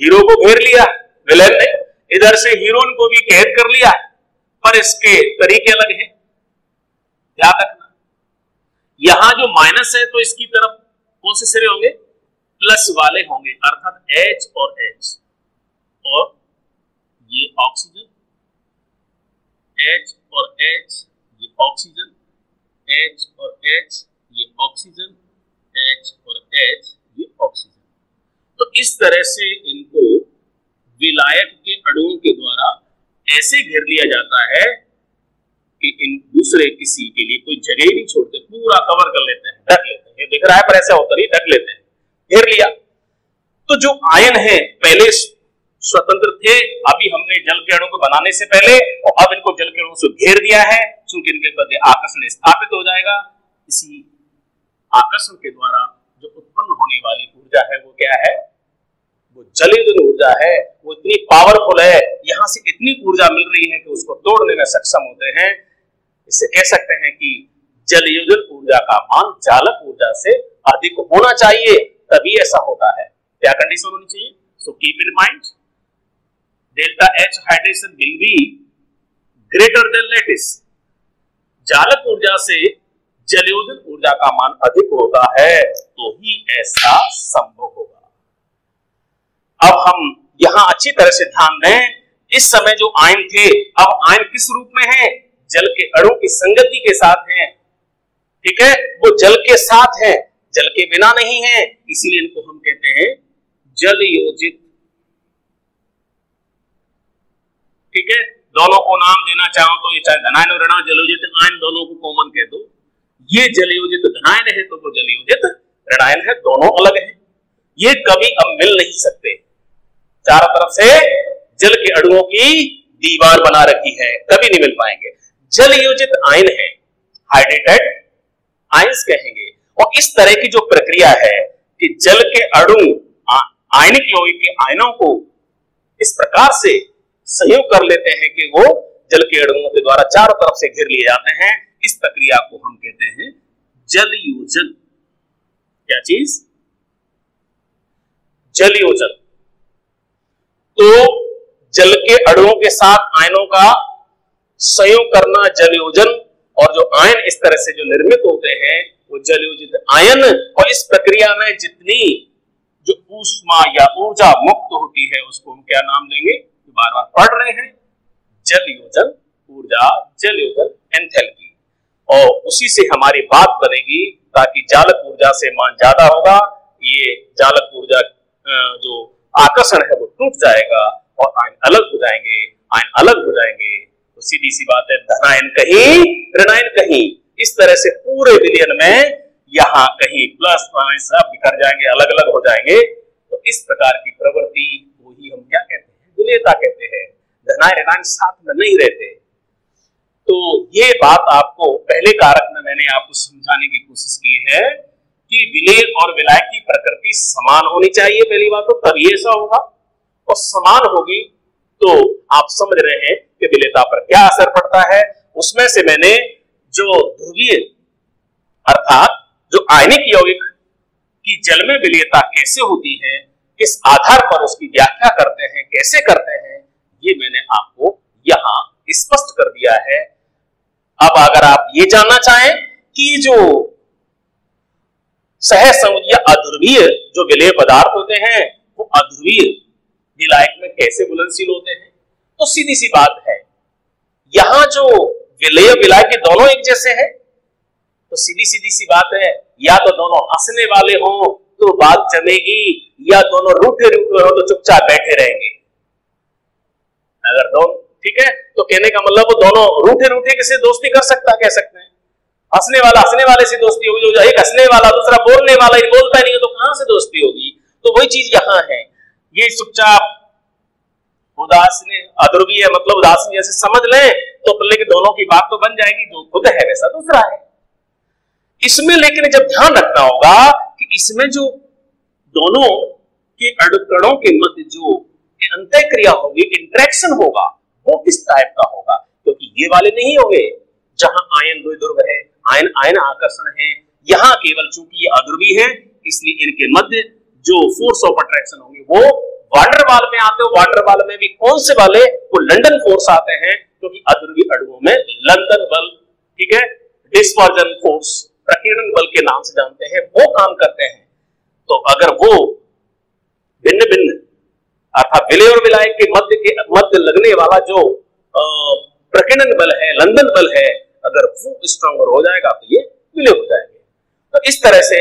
हीरो को घेर लिया विलेन ने, इधर से हीरोइन को भी कैद कर लिया, पर इसके तरीके अलग हैं, ध्यान रखना। यहां जो माइनस है तो इसकी तरफ कौन से सिरे होंगे, प्लस वाले होंगे, अर्थात H और H, और ये ऑक्सीजन, H और H ये ऑक्सीजन, H और H ये ऑक्सीजन, H और H ये ऑक्सीजन। तो इस तरह से इनको विलायक के अणुओं के द्वारा ऐसे घेर लिया जाता है कि इन दूसरे किसी के लिए कोई जगह नहीं छोड़ते, पूरा कवर कर लेते हैं, ढक लेते हैं। ये दिख रहा है पर ऐसा होता नहीं, ढक लेते हैं, घेर लिया। तो जो आयन है पहले स्वतंत्र थे, अभी हमने जल के अणु को बनाने से पहले और अब इनको जल के अणु से घेर दिया है। चूंकि इनके मध्य आकर्षण स्थापित हो जाएगा। इसी आकर्षण के द्वारा जो उत्पन्न होने वाली ऊर्जा है वो क्या है, वो जलयुजन ऊर्जा है। वो इतनी पावरफुल है, यहां से इतनी ऊर्जा मिल रही है कि उसको तोड़ने में सक्षम होते हैं। इससे कह सकते हैं कि जलयुजन ऊर्जा का मान चालक ऊर्जा से अधिक होना चाहिए, तभी ऐसा होता है। क्या कंडीशन होनी चाहिए? So keep in mind delta H hydration will be greater than lattice. चालक ऊर्जा से जलयोजन ऊर्जा का मान अधिक होता है तो ही ऐसा संभव होगा। अब हम यहां अच्छी तरह से ध्यान दें, इस समय जो आयन थे, अब आयन किस रूप में है? जल के अणु की संगति के साथ हैं, ठीक है, वो जल के साथ है, जल के बिना नहीं है, इसीलिए इनको हम कहते हैं जलयोजित। ठीक है, दोनों को नाम देना चाहो तो ये चाहे धनायन और ऋणायन जलयोजित आयन दोनों को कॉमन कह दो। ये जलयोजित धनायन है तो वो जलयोजित ऋणायन है, दोनों अलग है, ये कभी अब मिल नहीं सकते। चारों तरफ से जल के अणुओं की दीवार बना रखी है, कभी नहीं मिल पाएंगे। जलयोजित आयन है, हाइड्रेटेड आयंस कहेंगे। और इस तरह की जो प्रक्रिया है कि जल के अणु आयनिक यौगिक के आयनों को इस प्रकार से संयोग कर लेते हैं कि वो जल के अणुओं के द्वारा चारों तरफ से घेर लिए जाते हैं, इस प्रक्रिया को हम कहते हैं जलयोजन। क्या चीज? जलयोजन। तो जल के अणुओं के साथ आयनों का संयोग करना जलयोजन, और जो आयन इस तरह से जो निर्मित होते हैं वो जलयोजित आयन। और इस प्रक्रिया में जितनी जो ऊष्मा या ऊर्जा मुक्त होती है उसको हम क्या नाम देंगे, बार बार पढ़ रहे हैं, जलयोजन ऊर्जा, जलयोजन एंथैल्पी। और उसी से हमारी बात बनेगी, ताकि चालक ऊर्जा से मान ज्यादा होगा, ये चालक ऊर्जा जो आकर्षण है वो टूट जाएगा और आयन अलग हो जाएंगे। आयन अलग हो जाएंगे तो सीधी सी बात है, धनायन कहीं ऋणायन कहीं, इस तरह से पूरे विलयन में यहां कहीं प्लस माइनस सब बिखर जाएंगे, अलग अलग हो जाएंगे। तो इस प्रकार की प्रवृत्ति को ही हम क्या कहते हैं, विलयता कहते हैं। धनायन ऋणायन साथ में नहीं रहते। तो ये बात आपको पहले कारक में मैंने आपको समझाने की कोशिश की है कि विलय और विलायक की प्रकृति समान होनी चाहिए, पहली बात तो, तभी ऐसा होगा। और समान होगी तो आप समझ रहे हैं कि विलयता पर क्या असर पड़ता है। उसमें से मैंने जो ध्रुवीय अर्थात जो आयनिक यौगिक की जल में विलयता कैसे होती है, किस आधार पर उसकी व्याख्या करते हैं, कैसे करते हैं, ये मैंने आपको यहां स्पष्ट कर दिया है। अब अगर आप ये जानना चाहें कि जो सहसंयोजी या अध्रुवीय जो विलय पदार्थ होते हैं वो अध्रुवीय विलायक में कैसे घुलनशील होते हैं, तो सीधी सी बात है, यहां जो विलय विलायक के दोनों एक जैसे हैं, तो सीधी सीधी सी बात है, या तो दोनों हंसने वाले हों तो बात जमेगी, या दोनों रूठे रूठे हो तो चुपचाप बैठे रहेंगे। अगर दोनों ठीक है, तो कहने का मतलब वो दोनों रूठे रूठे किसी दोस्ती कर सकता, कह सकते हैं। हंसने वाला हंसने वाले से दोस्ती होगी, जो एक हंसने वाला दूसरा बोलने वाला ही बोलता नहीं है तो कहां से दोस्ती होगी। तो वही चीज यहां है, ये चुपचाप उदासीन अध्रुवीय मतलब उदासीन जैसे समझ लें तो पहले के दोनों की बात तो बन जाएगी, जो खुद है वैसा दूसरा है। इसमें लेकिन जब ध्यान रखना होगा कि इसमें जो दोनों के अणुकणों के मध्य जो अंतःक्रिया होगी, इंटरेक्शन होगा, वो किस टाइप का होगा, क्योंकि ये वाले नहीं होंगे जहां आयन द्विध्रुव है, आयन आयन आकर्षण है। यहां केवल चूंकि ये अध्रुवीय है इसलिए इनके मध्य जो फोर्स ऑफ अट्रैक्शन होंगे वो वांडरवाल में आते हो। वांडरवाल में भी कौन से वाले, वो लंदन फोर्स आते हैं, क्योंकि अध्रुवीय अणुओं में लंदन बल, ठीक है, डिस्पर्जन फोर्स, प्रकीर्णन बल के नाम से जानते हैं, वो काम करते हैं। तो अगर वो भिन्न भिन्न अर्थात विलय और विलायक के मध्य लगने वाला जो प्रकीर्णन बल है, लंदन बल है, अगर वो स्ट्रॉन्गर हो जाएगा तो ये विलय हो जाएंगे। तो इस तरह से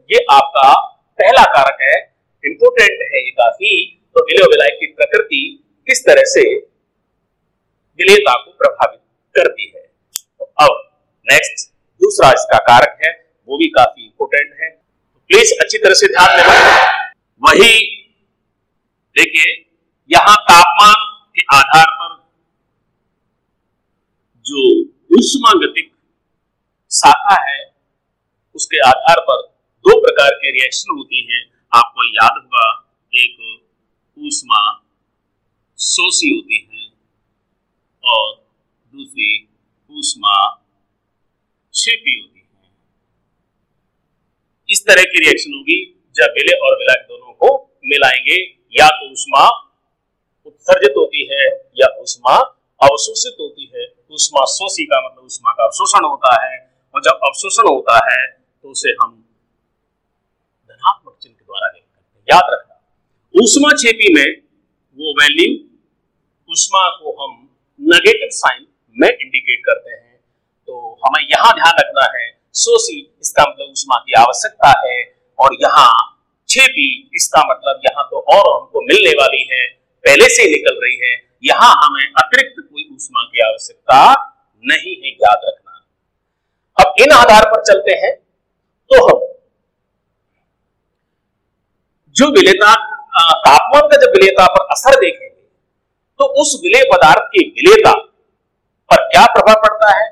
ये आपका पहला कारक है, इंपोर्टेंट है ये काफी। तो विलय और विलायक की प्रकृति किस तरह से विलयता को प्रभावित करती है। तो अब नेक्स्ट दूसरा इसका कारक है, वो भी काफी इंपोर्टेंट है, प्लीज अच्छी तरह से ध्यान देना। वही देखिए, यहां तापमान के आधार पर जो ऊष्मागतिक शाखा है, उसके आधार पर दो प्रकार के रिएक्शन होती हैं। आपको याद होगा, एक ऊष्मा शोषी होती है और दूसरी ऊष्मा क्षेपी होती है। इस तरह की रिएक्शन होगी जब विलेय और विलायक दोनों को मिलाएंगे, या तो ऊष्मा उत्सर्जित होती है या ऊष्मा अवशोषित होती है। ऊष्मा शोषी का मतलब ऊष्मा का अवशोषण होता है, और जब अवशोषण होता है तो उसे हम धनात्मक चिन्ह के द्वारा लिखते हैं। याद रखना, ऊष्मा क्षेपी में वो वैल्यू, ऊष्मा को हम नेगेटिव साइन में इंडिकेट करते हैं। तो हमें यहां ध्यान रखना है, शोषी इसका मतलब ऊष्मा की आवश्यकता है, और यहाँ क्षेपी इसका मतलब यहाँ तो और हमको मिलने वाली है, पहले से निकल रही है, यहां हमें अतिरिक्त कोई ऊष्मा की आवश्यकता नहीं है, याद रखना। अब इन आधार पर चलते हैं तो हम जो विलेयता, तापमान का जब विलेयता पर असर देखेंगे तो उस विलेय पदार्थ की विलेयता पर क्या प्रभाव पड़ता है।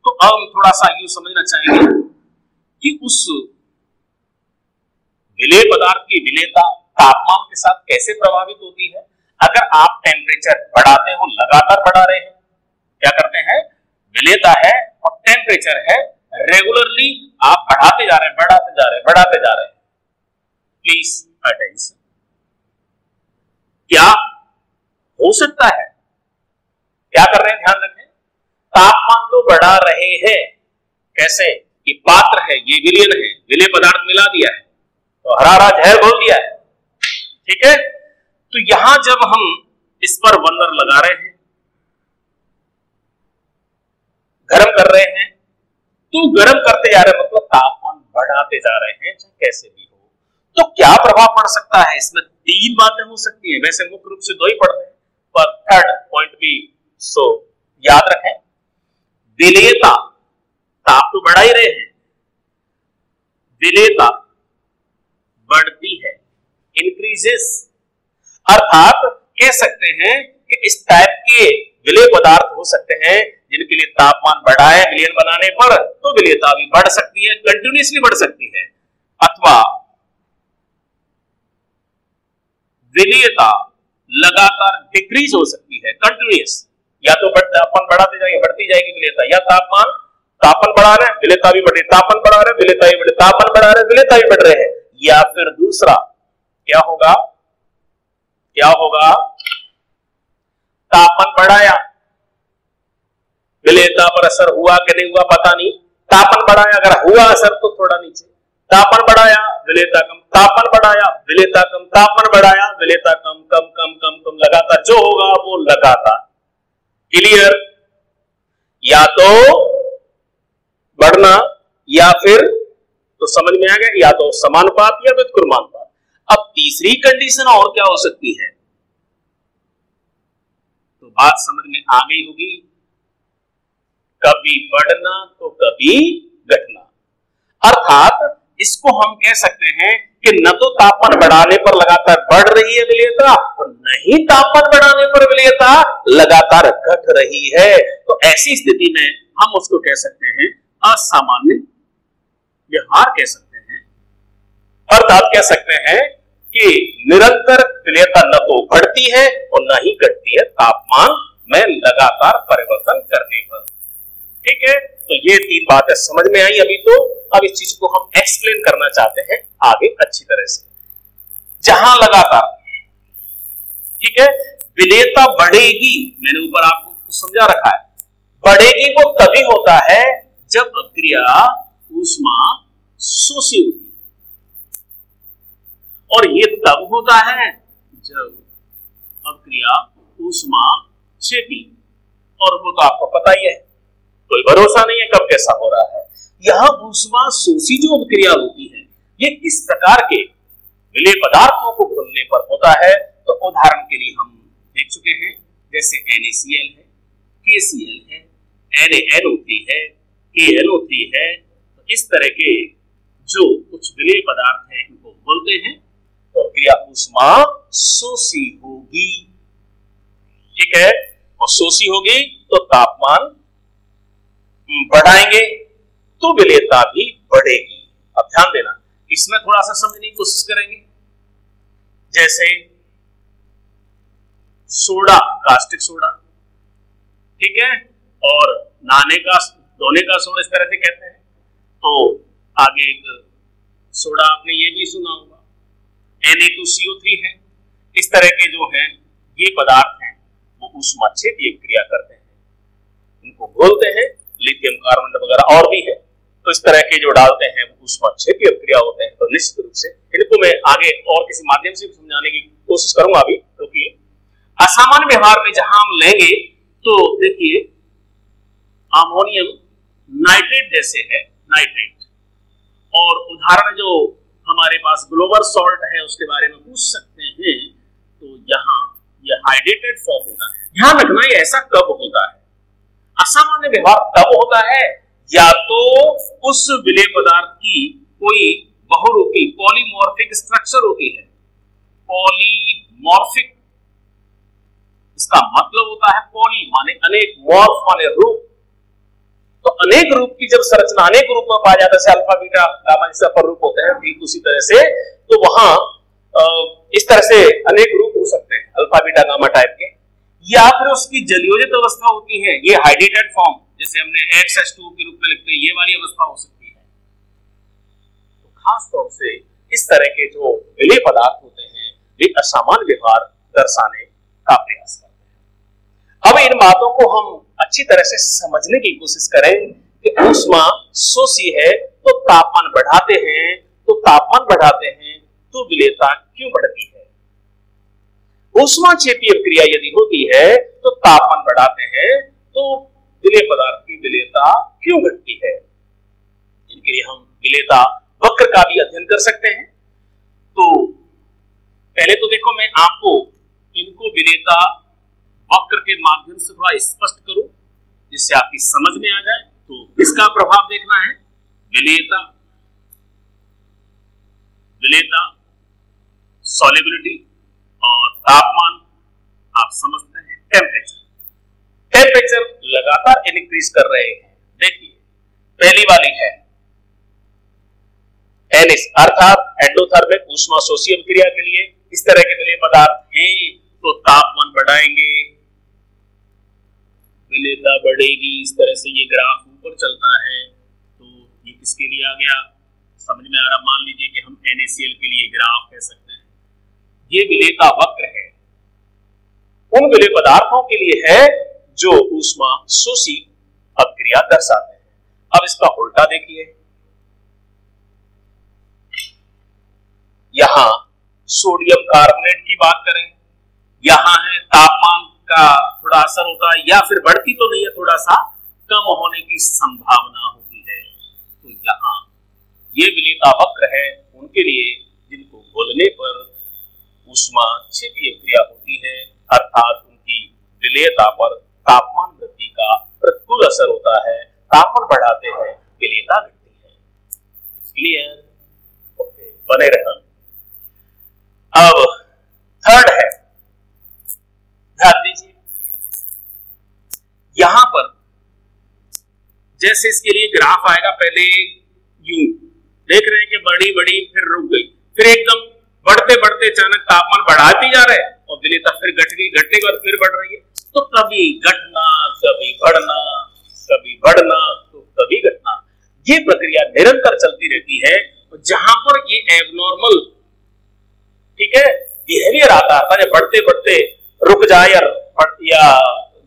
तो अब हम थोड़ा सा यूं समझना चाहेंगे कि उस विलेय पदार्थ की विलेयता तापमान के साथ कैसे प्रभावित होती है। अगर आप टेम्परेचर बढ़ाते हो, लगातार बढ़ा रहे हैं, क्या करते हैं, विलेयता है और टेम्परेचर है, रेगुलरली आप बढ़ाते जा रहे हैं, बढ़ाते जा रहे हैं, बढ़ाते जा रहे हैं। प्लीज अटेंशन, क्या हो सकता है, क्या कर रहे हैं, ध्यान रखें, तापमान तो बढ़ा रहे हैं, कैसे, ये पात्र है, ये विलयन है, विलेय पदार्थ मिला दिया है तो हरा हरा जहर घोल दिया है, ठीक है। तो यहां जब हम इस पर बर्नर लगा रहे हैं, गर्म कर रहे हैं, तो गर्म करते जा रहे हैं मतलब तापमान बढ़ाते जा रहे हैं, चाहे कैसे भी हो। तो क्या प्रभाव पड़ सकता है, इसमें तीन बातें हो सकती है, वैसे मुख्य रूप से दो ही पड़ते हैं, पर थर्ड पॉइंट भी सो याद रखें। विलेयता, ताप तो बढ़ा ही रहे हैं, विलेयता बढ़ती है, इंक्रीजेस, अर्थात कह सकते हैं कि इस टाइप के विलेय पदार्थ हो सकते हैं जिनके लिए तापमान बढ़ा है विलयन बनाने पर, तो विलेयता भी बढ़ सकती है, कंटिन्यूअसली बढ़ सकती है, अथवा विलेयता लगातार डिक्रीज हो सकती है, कंटिन्यूअस, या तो तापमान बढ़ाते जाएंगे, बढ़ती जाएगी विलेयता, या तापमान बढ़ा रहे हैं, विलेयता भी बढ़ रही, तापमान बढ़ा रहे हैं, विलेयता भी बढ़, तापमान बढ़ा रहे हैं, विलेयता भी बढ़ रहे हैं, या फिर दूसरा क्या होगा, क्या होगा, तापमान बढ़ाया, विलेयता पर असर हुआ कि नहीं हुआ पता नहीं, तापमान बढ़ाया, अगर हुआ असर तो थोड़ा नीचे, तापमान बढ़ाया विलेयता कम, तापमान बढ़ाया विलेयता कम, तापमान बढ़ाया विलेयता कम, कम कम कम कम, लगातार जो होगा वो लगातार। क्लियर, या तो बढ़ना या फिर, तो समझ में आ गया, या तो समानुपात या व्युत्क्रमानुपात। अब तीसरी कंडीशन और क्या हो सकती है, तो बात समझ में आ गई होगी, कभी बढ़ना तो कभी घटना, अर्थात इसको हम कह सकते हैं कि न तो तापमान बढ़ाने पर लगातार बढ़ रही है विलेयता, और नहीं तापमान बढ़ाने पर विलेयता लगातार घट रही है। तो ऐसी स्थिति में हम उसको कह सकते हैं असामान्य व्यवहार कह सकते हैं, अर्थात कह सकते हैं कि निरंतर विलेयता न तो बढ़ती है और न ही घटती है तापमान में लगातार परिवर्तन करने पर। ठीक है, तो ये तीन बातें समझ में आई अभी तो। अब इस चीज को हम एक्सप्लेन करना चाहते हैं आगे अच्छी तरह से। जहां लगातार, ठीक है, विलेयता बढ़ेगी, मैंने ऊपर आपको समझा रखा है, बढ़ेगी वो तभी होता है जब अभिक्रिया ऊष्मा शोषी होती है, और ये तब होता है जब अभिक्रिया ऊष्मा क्षेपी, और वो तो आपको पता ही है, कोई भरोसा नहीं है कब कैसा हो रहा है। यहां ऊष्मा शोषी जो अभिक्रिया होती है ये किस प्रकार के विलेय पदार्थों को घुलने पर होता है, तो उदाहरण के लिए हम देख चुके हैं, जैसे NaCl है, KCl है, NaNO3 है, KNO3 है, तो इस तरह के जो कुछ विलेय पदार्थ हैं इनको बोलते हैं, तो क्रिया ऊष्मा शोषी होगी। ठीक है, और शोषी होगी तो तापमान बढ़ाएंगे तो विलेयता भी बढ़ेगी। अब ध्यान देना, इसमें थोड़ा सा समझने की कोशिश करेंगे। जैसे सोडा, कास्टिक सोडा, ठीक है, और धोने का सोडा इस तरह से कहते हैं। तो आगे एक सोडा आपने ये भी सुना होगा, Na2CO3 है। इस तरह के जो है ये पदार्थ हैं वो ऊष्माक्षेपीय क्रिया करते हैं, इनको बोलते हैं लिथियम कार्बोनेट वगैरह और भी है। तो इस तरह के जो डालते हैं वो ऊष्माक्षेपीय क्रिया होते हैं। तो निश्चित रूप से इनको मैं आगे और किसी माध्यम से समझाने की कोशिश करूंगा। अभी क्योंकि असामान्य व्यवहार में जहां हम लेंगे तो देखिए अमोनियम नाइट्रेट जैसे है, नाइट्रेट, और उदाहरण जो हमारे पास ग्लोबल सॉल्ट है उसके बारे में पूछ सकते हैं। तो यहाँ ये हाइड्रेटेड फॉर्म होता है। ध्यान रखना ये ऐसा कब होता है, असामान्य व्यवहार तब होता है या तो उस विलेय पदार्थ की कोई बहुरूपी पॉलीमॉर्फिक स्ट्रक्चर होती है। पॉलीमॉर्फिक, इसका मतलब होता है पॉली माने अनेक, मॉर्फ माने रूप। तो अनेक रूप की जब संरचना अनेक रूप में पाया जाता है, जैसे अल्फा बीटा गामा जैसे अपर रूप होते हैं, ठीक उसी तरह से तो वहां इस तरह से अनेक रूप हो सकते हैं अल्फा बीटा गामा टाइप के, या फिर उसकी जलयोजित अवस्था होती है, ये हाइड्रेटेड फॉर्म जैसे हमने XH2 के रूप में लिखते हैं, ये वाली अवस्था हो सकती है। तो खास तौर से इस तरह के जो विलेय पदार्थ होते हैं वे असामान्य व्यवहार दर्शाने का प्रयास करते हैं। अब इन बातों को हम अच्छी तरह से समझने की कोशिश करें कि ऊष्मा शोषी है तो तापमान बढ़ाते हैं, तो विलेयता क्यों बढ़ती है। ऊष्माक्षेपीय क्रिया यदि होती है तो तापमान बढ़ाते हैं तो विलेय पदार्थ की विलेयता क्यों घटती है। इनके लिए हम विलेयता वक्र का भी अध्ययन कर सकते हैं। तो पहले तो देखो मैं आपको इनको विलेयता वक्र के माध्यम से थोड़ा स्पष्ट करूं जिससे आपकी समझ में आ जाए। तो इसका प्रभाव देखना है, विलेयता, सॉल्युबिलिटी और तापमान आप समझते हैं, टेम्परेचर लगातार इंक्रीज कर रहे हैं। देखिए पहली वाली है एनिस अर्थात एंडोथर्मिक ऊष्मा शोषी अभिक्रिया के लिए इस तरह के विलेय पदार्थ हैं तो तापमान बढ़ाएंगे, विलेयता बढ़ेगी। इस तरह से ये ग्राफ ऊपर चलता है। तो ये किसके लिए आ गया, समझ में आ रहा। मान लीजिए कि हम NaCl के लिए ग्राफ कह सकते हैं। ये विलेयता वक्र है, उन विलेय पदार्थों के लिए है जो ऊष्मा शोषी अभिक्रिया दर्शाते हैं। अब इसका उल्टा देखिए, यहां सोडियम कार्बोनेट की बात करें, यहां है तापमान का थोड़ा असर होता है या फिर बढ़ती तो नहीं है, थोड़ा सा कम होने की संभावना होती है। तो यहां ये विलेयता वक्र है उनके लिए जिनको घोलने पर ऊष्माक्षेपीय क्रिया होती है, अर्थात उनकी विलेयता पर तापमान वृद्धि का प्रतिकूल असर होता है। तापमान बढ़ाते हैं, विलेयता घटती है। क्लियर? ओके, बने रहना। अब थर्ड है, ध्यान दीजिए यहां पर जैसे इसके लिए ग्राफ आएगा, पहले यूं देख रहे हैं कि बड़ी बड़ी फिर रुक गई, फिर एकदम बढ़ते बढ़ते अचानक तापमान बढ़ाती जा रहे हैं और विलेयता फिर घट गई, घटने के बाद फिर बढ़ रही है। तो कभी घटना, कभी बढ़ना, कभी बढ़ना तो कभी घटना, ये प्रक्रिया निरंतर चलती रहती है। जहां पर ये एबनॉर्मल, ठीक है, बिहेवियर आता है, बढ़ते बढ़ते रुक जाए या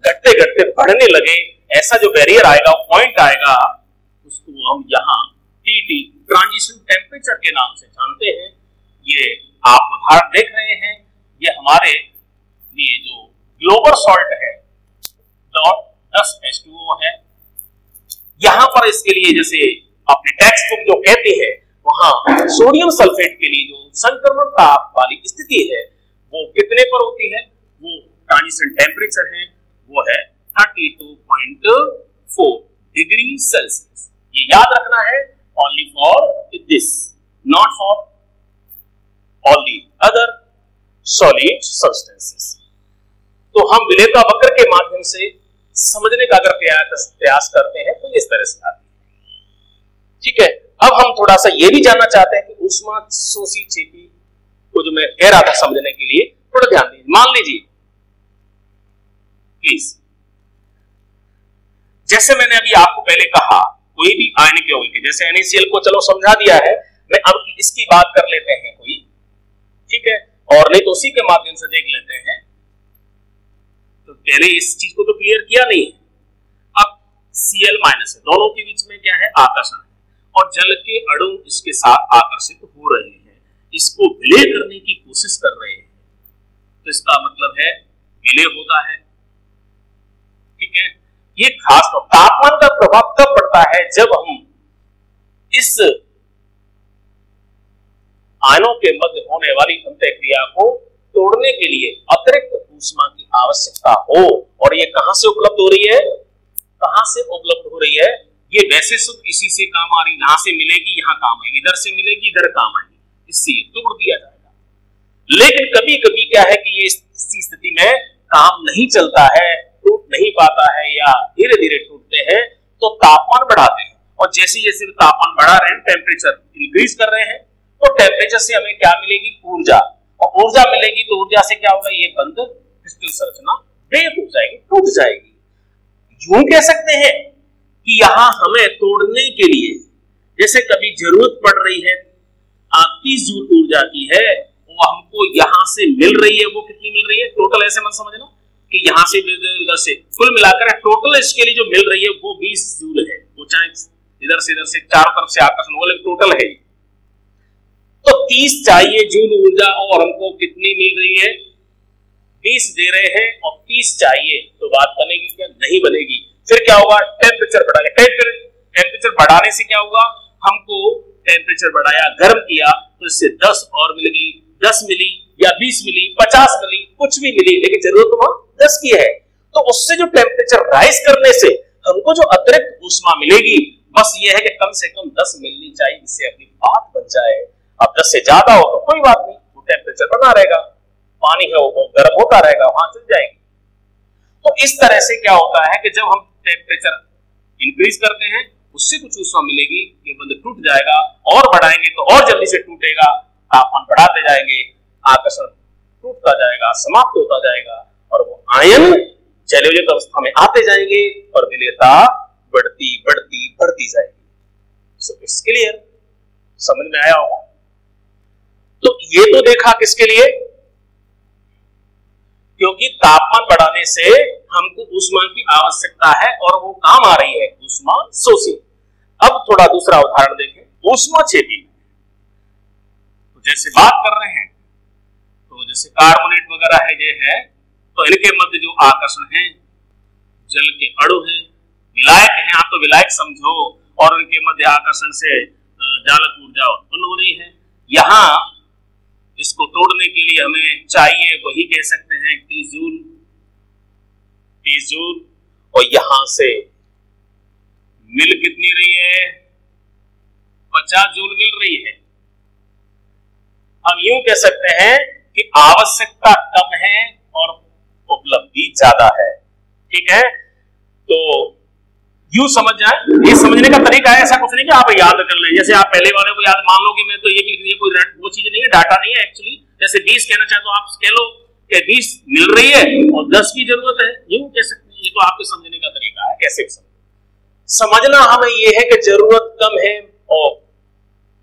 घटते घटते बढ़ने लगे, ऐसा जो बैरियर आएगा, पॉइंट आएगा, उसको हम यहाँ TT ट्रांजिशन टेम्परेचर के नाम से जानते हैं। ये आप उदाहरण देख रहे हैं, ये हमारे लिए जो ग्लोबल सॉल्ट है 10H2O है। यहां पर इसके लिए जैसे अपने टेक्स्ट बुक जो कहते हैं वहां सोडियम सल्फेट के लिए जो संक्रमण ताप वाली स्थिति है वो कितने पर होती है, वो ट्रांजिशन टेम्परेचर है, वो है 32.4 डिग्री सेल्सियस। ये याद रखना है, only for this, not for all the other solid substances. तो हम विलेयता वक्र के माध्यम से समझने का अगर प्रयास करते हैं तो इस तरह से आती है। ठीक है, अब हम थोड़ा सा ये भी जानना चाहते हैं कि ऊष्मा शोषी क्षेपी को जो मैं कह रहा था समझने के लिए थोड़ा ध्यान दीजिए। मान लीजिए प्लीज, जैसे मैंने अभी आपको पहले कहा, कोई भी आयनिक यौगिक जैसे NaCl को चलो समझा दिया है, मैं अब इसकी बात कर लेते हैं कोई, ठीक है, और नहीं तो उसी के माध्यम से देख लेते हैं। तो पहले इस चीज को तो क्लियर किया नहीं है। अब Cl माइनस है, दोनों के बीच में क्या है, आकर्षण है, और जल के अणु इसके साथ आकर्षित हो रहे हैं, इसको विलय करने की कोशिश कर रहे हैं, तो इसका मतलब है विलय होता है। ठीक है, ये खास तापमान का प्रभाव कब पड़ता है, जब हम इस आयनों के मध्य होने वाली अंतःक्रिया को तोड़ने के लिए अतिरिक्त ऊष्मा की आवश्यकता हो। और ये कहां से उपलब्ध हो रही है, कहां से उपलब्ध हो रही है, ये वैसे शुद्ध इसी से काम आ रही, यहां से मिलेगी यहां काम आएगी, इधर से मिलेगी इधर काम आएगी, इससे तोड़ दिया जाएगा। लेकिन कभी कभी क्या है कि ये इस स्थिति में काम नहीं चलता है, टूट नहीं पाता है या धीरे धीरे टूटते हैं, तो तापमान बढ़ाते हैं, और जैसे जैसे तापमान बढ़ा रहे हैं, टेम्परेचर इंक्रीज कर रहे हैं, तो टेम्परेचर से हमें क्या मिलेगी, ऊर्जा, और ऊर्जा मिलेगी तो ऊर्जा से क्या होगा, ये बंद क्रिस्टल संरचना ब्रेक हो जाएगी, टूट जाएगी। यूं कह सकते हैं कि यहां हमें तोड़ने के लिए जैसे कभी जरूरत पड़ रही है 30 जूल ऊर्जा की है, वो हमको यहां से मिल रही है, वो कितनी मिल रही है, टोटल ऐसे मत समझना कि यहां से उधर से कुल मिलाकर टोटल इसके लिए जो मिल रही है वो 20 जूल है, वो चाहे इधर से चारों तरफ से आकर्षण हो, लेकिन टोटल है। तो 30 चाहिए जूल ऊर्जा, और हमको कितनी मिल रही है, 20 दे रहे हैं, और 30 चाहिए, तो बात बनेगी क्या, नहीं बनेगी। फिर क्या होगा, टेम्परेचर बढ़ा, टेम्परेचर बढ़ाने से क्या होगा, हमको टेम्परेचर बढ़ाया, गर्म किया, तो इससे 10 और मिलेगी, 10 मिली या 20 मिली, 50 मिली, कुछ भी मिली, लेकिन जरूरत वहां 10 की है। तो उससे जो टेम्परेचर राइज करने से हमको जो अतिरिक्त ऊष्मा मिलेगी, बस ये है कि कम से कम 10 मिलनी चाहिए, जिससे अपनी बात बन जाए। अब 10 से ज्यादा हो तो कोई बात नहीं, वो टेम्परेचर बना रहेगा, पानी है वो गर्म होता रहेगा, वहां चल जाएगी। तो इस तरह से क्या होता है कि जब हम टेम्परेचर इंक्रीज करते हैं, उससे कुछ ऊष्मा मिलेगी, ये बंद टूट जाएगा, और बढ़ाएंगे तो और जल्दी से टूटेगा, तापमान बढ़ाते जाएंगे, आकर्षण टूटता जाएगा, समाप्त होता जाएगा, और वो आयन जैवयोजित अवस्था में आते जाएंगे, और विलेयता बढ़ती बढ़ती बढ़ती जाएगी। सो इट्स क्लियर, समझ में आया होगा। तो ये तो देखा किसके लिए, क्योंकि तापमान बढ़ाने से हमको ऊष्मा की आवश्यकता है और वो काम आ रही है, ऊष्मा शोषी। अब थोड़ा दूसरा उदाहरण देखें, ऊष्मा क्षेपी। तो जैसे बात कर रहे हैं, तो जैसे कार्बोनेट वगैरह है, ये है, तो इनके मध्य जो आकर्षण है, जल के अणु है, विलायक है, आप तो विलायक समझो, और उनके मध्य आकर्षण से जालक ऊर्जा उत्पन्न हो रही है। यहां इसको तोड़ने के लिए हमें चाहिए, वही कह सकते हैं 30 जूल, 30 जूल, और यहां से मिल कितनी रही है, 50 जूल मिल रही है। हम यूं कह सकते हैं कि आवश्यकता कम है और उपलब्धि ज्यादा है। ठीक है, तो यूं समझ जाए, ये समझने का तरीका है, ऐसा कुछ नहीं कि आप याद कर लें, जैसे आप पहले वाले को याद मान लो कि मैं तो ये लिख दिया, कोई वो चीज नहीं है, डाटा नहीं है एक्चुअली। जैसे 20 कहना चाहे तो आप कह लो कि 20 मिल रही है और 10 की जरूरत है, यूं कह सकते हैं। ये तो आपके समझने का तरीका है, कैसे समझना हमें ये है कि जरूरत कम है और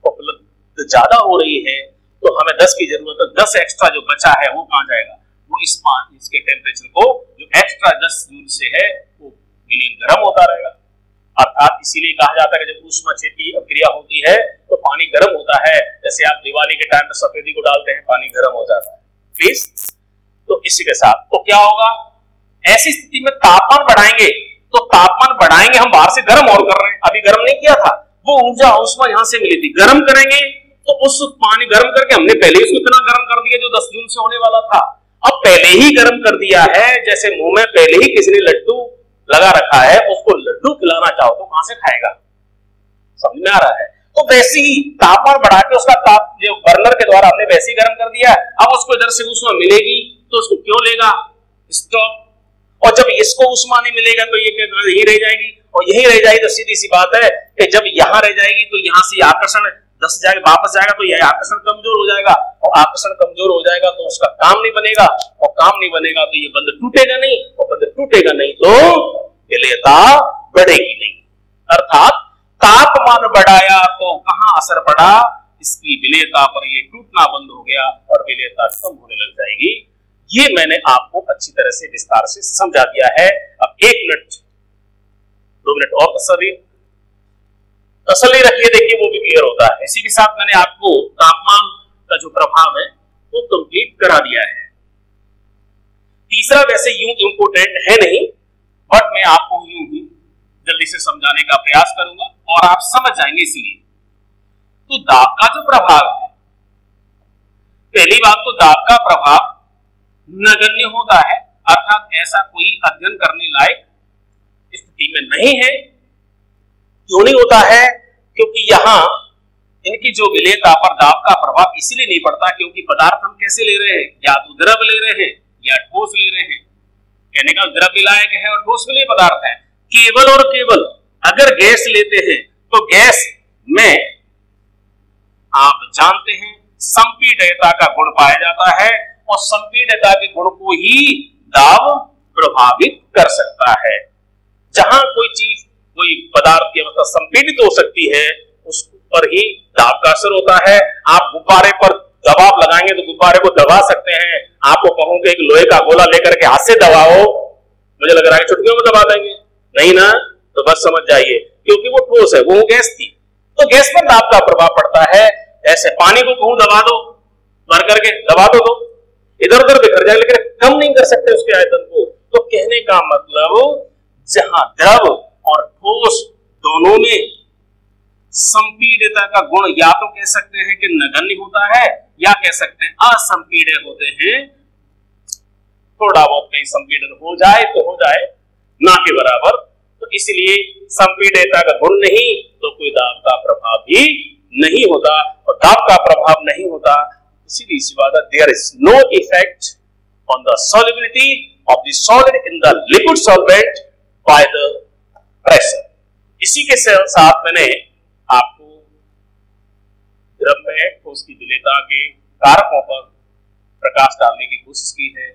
उपलब्ध ज्यादा हो रही है, तो हमें 10 की जरूरत है, 10 एक्स्ट्रा जो बचा है वो कहां जाएगा, वो इसके टेम्परेचर को जो एक्स्ट्रा 10 जूल से है वो विलयन गर्म होता रहेगा। अर्थात इसीलिए कहा जाता है कि जब ऊष्मा क्षेपी अभिक्रिया होती है तो पानी गर्म होता है, जैसे आप दिवाली के टाइम पे सफेदी को डालते हैं, पानी गर्म हो जाता है। प्लीज, तो इसी के साथ तो क्या होगा, ऐसी स्थिति में तापमान बढ़ाएंगे, तो तापमान बढ़ाएंगे, हम बाहर से गर्म और कर रहे हैं, अभी गर्म नहीं किया था, वो ऊर्जा ऊष्मा यहां से मिली थी, गर्म करेंगे तो उस पानी गर्म करके हमने पहले उसको इतना गर्म कर दिया जो 10 जूल से होने वाला था, अब पहले ही गर्म कर दिया है। जैसे मुंह में पहले ही किसी ने लड्डू लगा रखा है, उसको लड्डू खिलाना चाहो तो कहां से खाएगा, समझ में आ रहा है। तो वैसे ही तापमान बढ़ा के उसका ताप जो बर्नर के द्वारा हमने वैसे ही गर्म कर दिया, अब उसको इधर से ऊष्मा मिलेगी तो उसको क्यों लेगा, स्टॉप, और जब इसको उष्मा नहीं मिलेगा तो ये यही रह जाएगी, और यही रह जाएगी तो सीधी सी बात है कि जब यहां रह जाएगी तो यहां से आकर्षण दस जाएगा, वापस जाएगा तो यह आकर्षण कमजोर हो जाएगा, और आकर्षण कमजोर हो जाएगा तो उसका काम नहीं बनेगा, और काम नहीं बनेगा तो ये बंध टूटेगा नहीं, और बंध टूटेगा नहीं तो विलेयता बढ़ेगी नहीं। अर्थात तापमान बढ़ाया तो कहां असर पड़ा, इसकी विलेयता पर ये टूटना बंद हो गया और विलेयता कम होने लग जाएगी। ये मैंने आपको अच्छी तरह से विस्तार से समझा दिया है। अब 1 मिनट 2 मिनट और तसल्ली रखिए, देखिए वो भी क्लियर होता है। इसी के साथ मैंने आपको तापमान का जो प्रभाव है वो कंप्लीट करा दिया है। तीसरा वैसे यूं इंपोर्टेंट है नहीं, बट मैं आपको यूं ही जल्दी से समझाने का प्रयास करूंगा और आप समझ जाएंगे। इसलिए तो दाब का जो प्रभाव है, पहली बात तो दाब का प्रभाव नगण्य होता है, अर्थात ऐसा कोई अध्ययन करने लायक स्थिति में नहीं है। क्यों नहीं होता है? क्योंकि यहां इनकी जो विलेयता पर दाब का प्रभाव इसलिए नहीं पड़ता क्योंकि पदार्थ हम कैसे ले रहे हैं, या तो द्रव ले रहे हैं या ठोस ले रहे हैं। कहने का द्रव विलायक है और ठोस विलेय पदार्थ है। केवल और केवल अगर गैस लेते हैं तो गैस में आप जानते हैं संपीड्यता का गुण पाया जाता है, और संपीड्यता के गुण को ही दाब प्रभावित कर सकता है। जहां कोई चीज कोई पदार्थ की अवस्था संपीड़ित हो सकती है उस पर ही दाब का असर होता है। आप गुब्बारे पर दबाव लगाएंगे तो गुब्बारे को दबा सकते हैं। आपको कहूंगे एक लोहे का गोला लेकर के हाथ से दबाओ, मुझे लग रहा है चुटकियों में दबा देंगे, नहीं ना? तो बस समझ जाइए, क्योंकि वो ठोस है, वो गैस थी, तो गैस पर दाब का प्रभाव पड़ता है। ऐसे पानी को कहूं दबा दो, भर करके दबा दो तो इधर उधर बिखर जाए, लेकिन कम नहीं कर सकते उसके आयतन को। तो कहने का मतलब जहां द्रव और ठोस दोनों में संपीड्यता का गुण या तो कह सकते हैं कि नगण्य होता है, या कह सकते हैं असंपीड्य होते हैं। थोड़ा बहुत कहीं संपीड़न हो जाए तो हो जाए, ना के बराबर। तो इसलिए संपीड्यता का गुण नहीं तो कोई दाब का प्रभाव भी नहीं होता, और दाब का प्रभाव नहीं होता इसीलिए इसी बात there is no effect on the solubility of the solid in the liquid solvent by the pressure. इसी के साथ मैंने आपको द्रव में ठोस की विलेयता के कारकों पर प्रकाश डालने की कोशिश की है।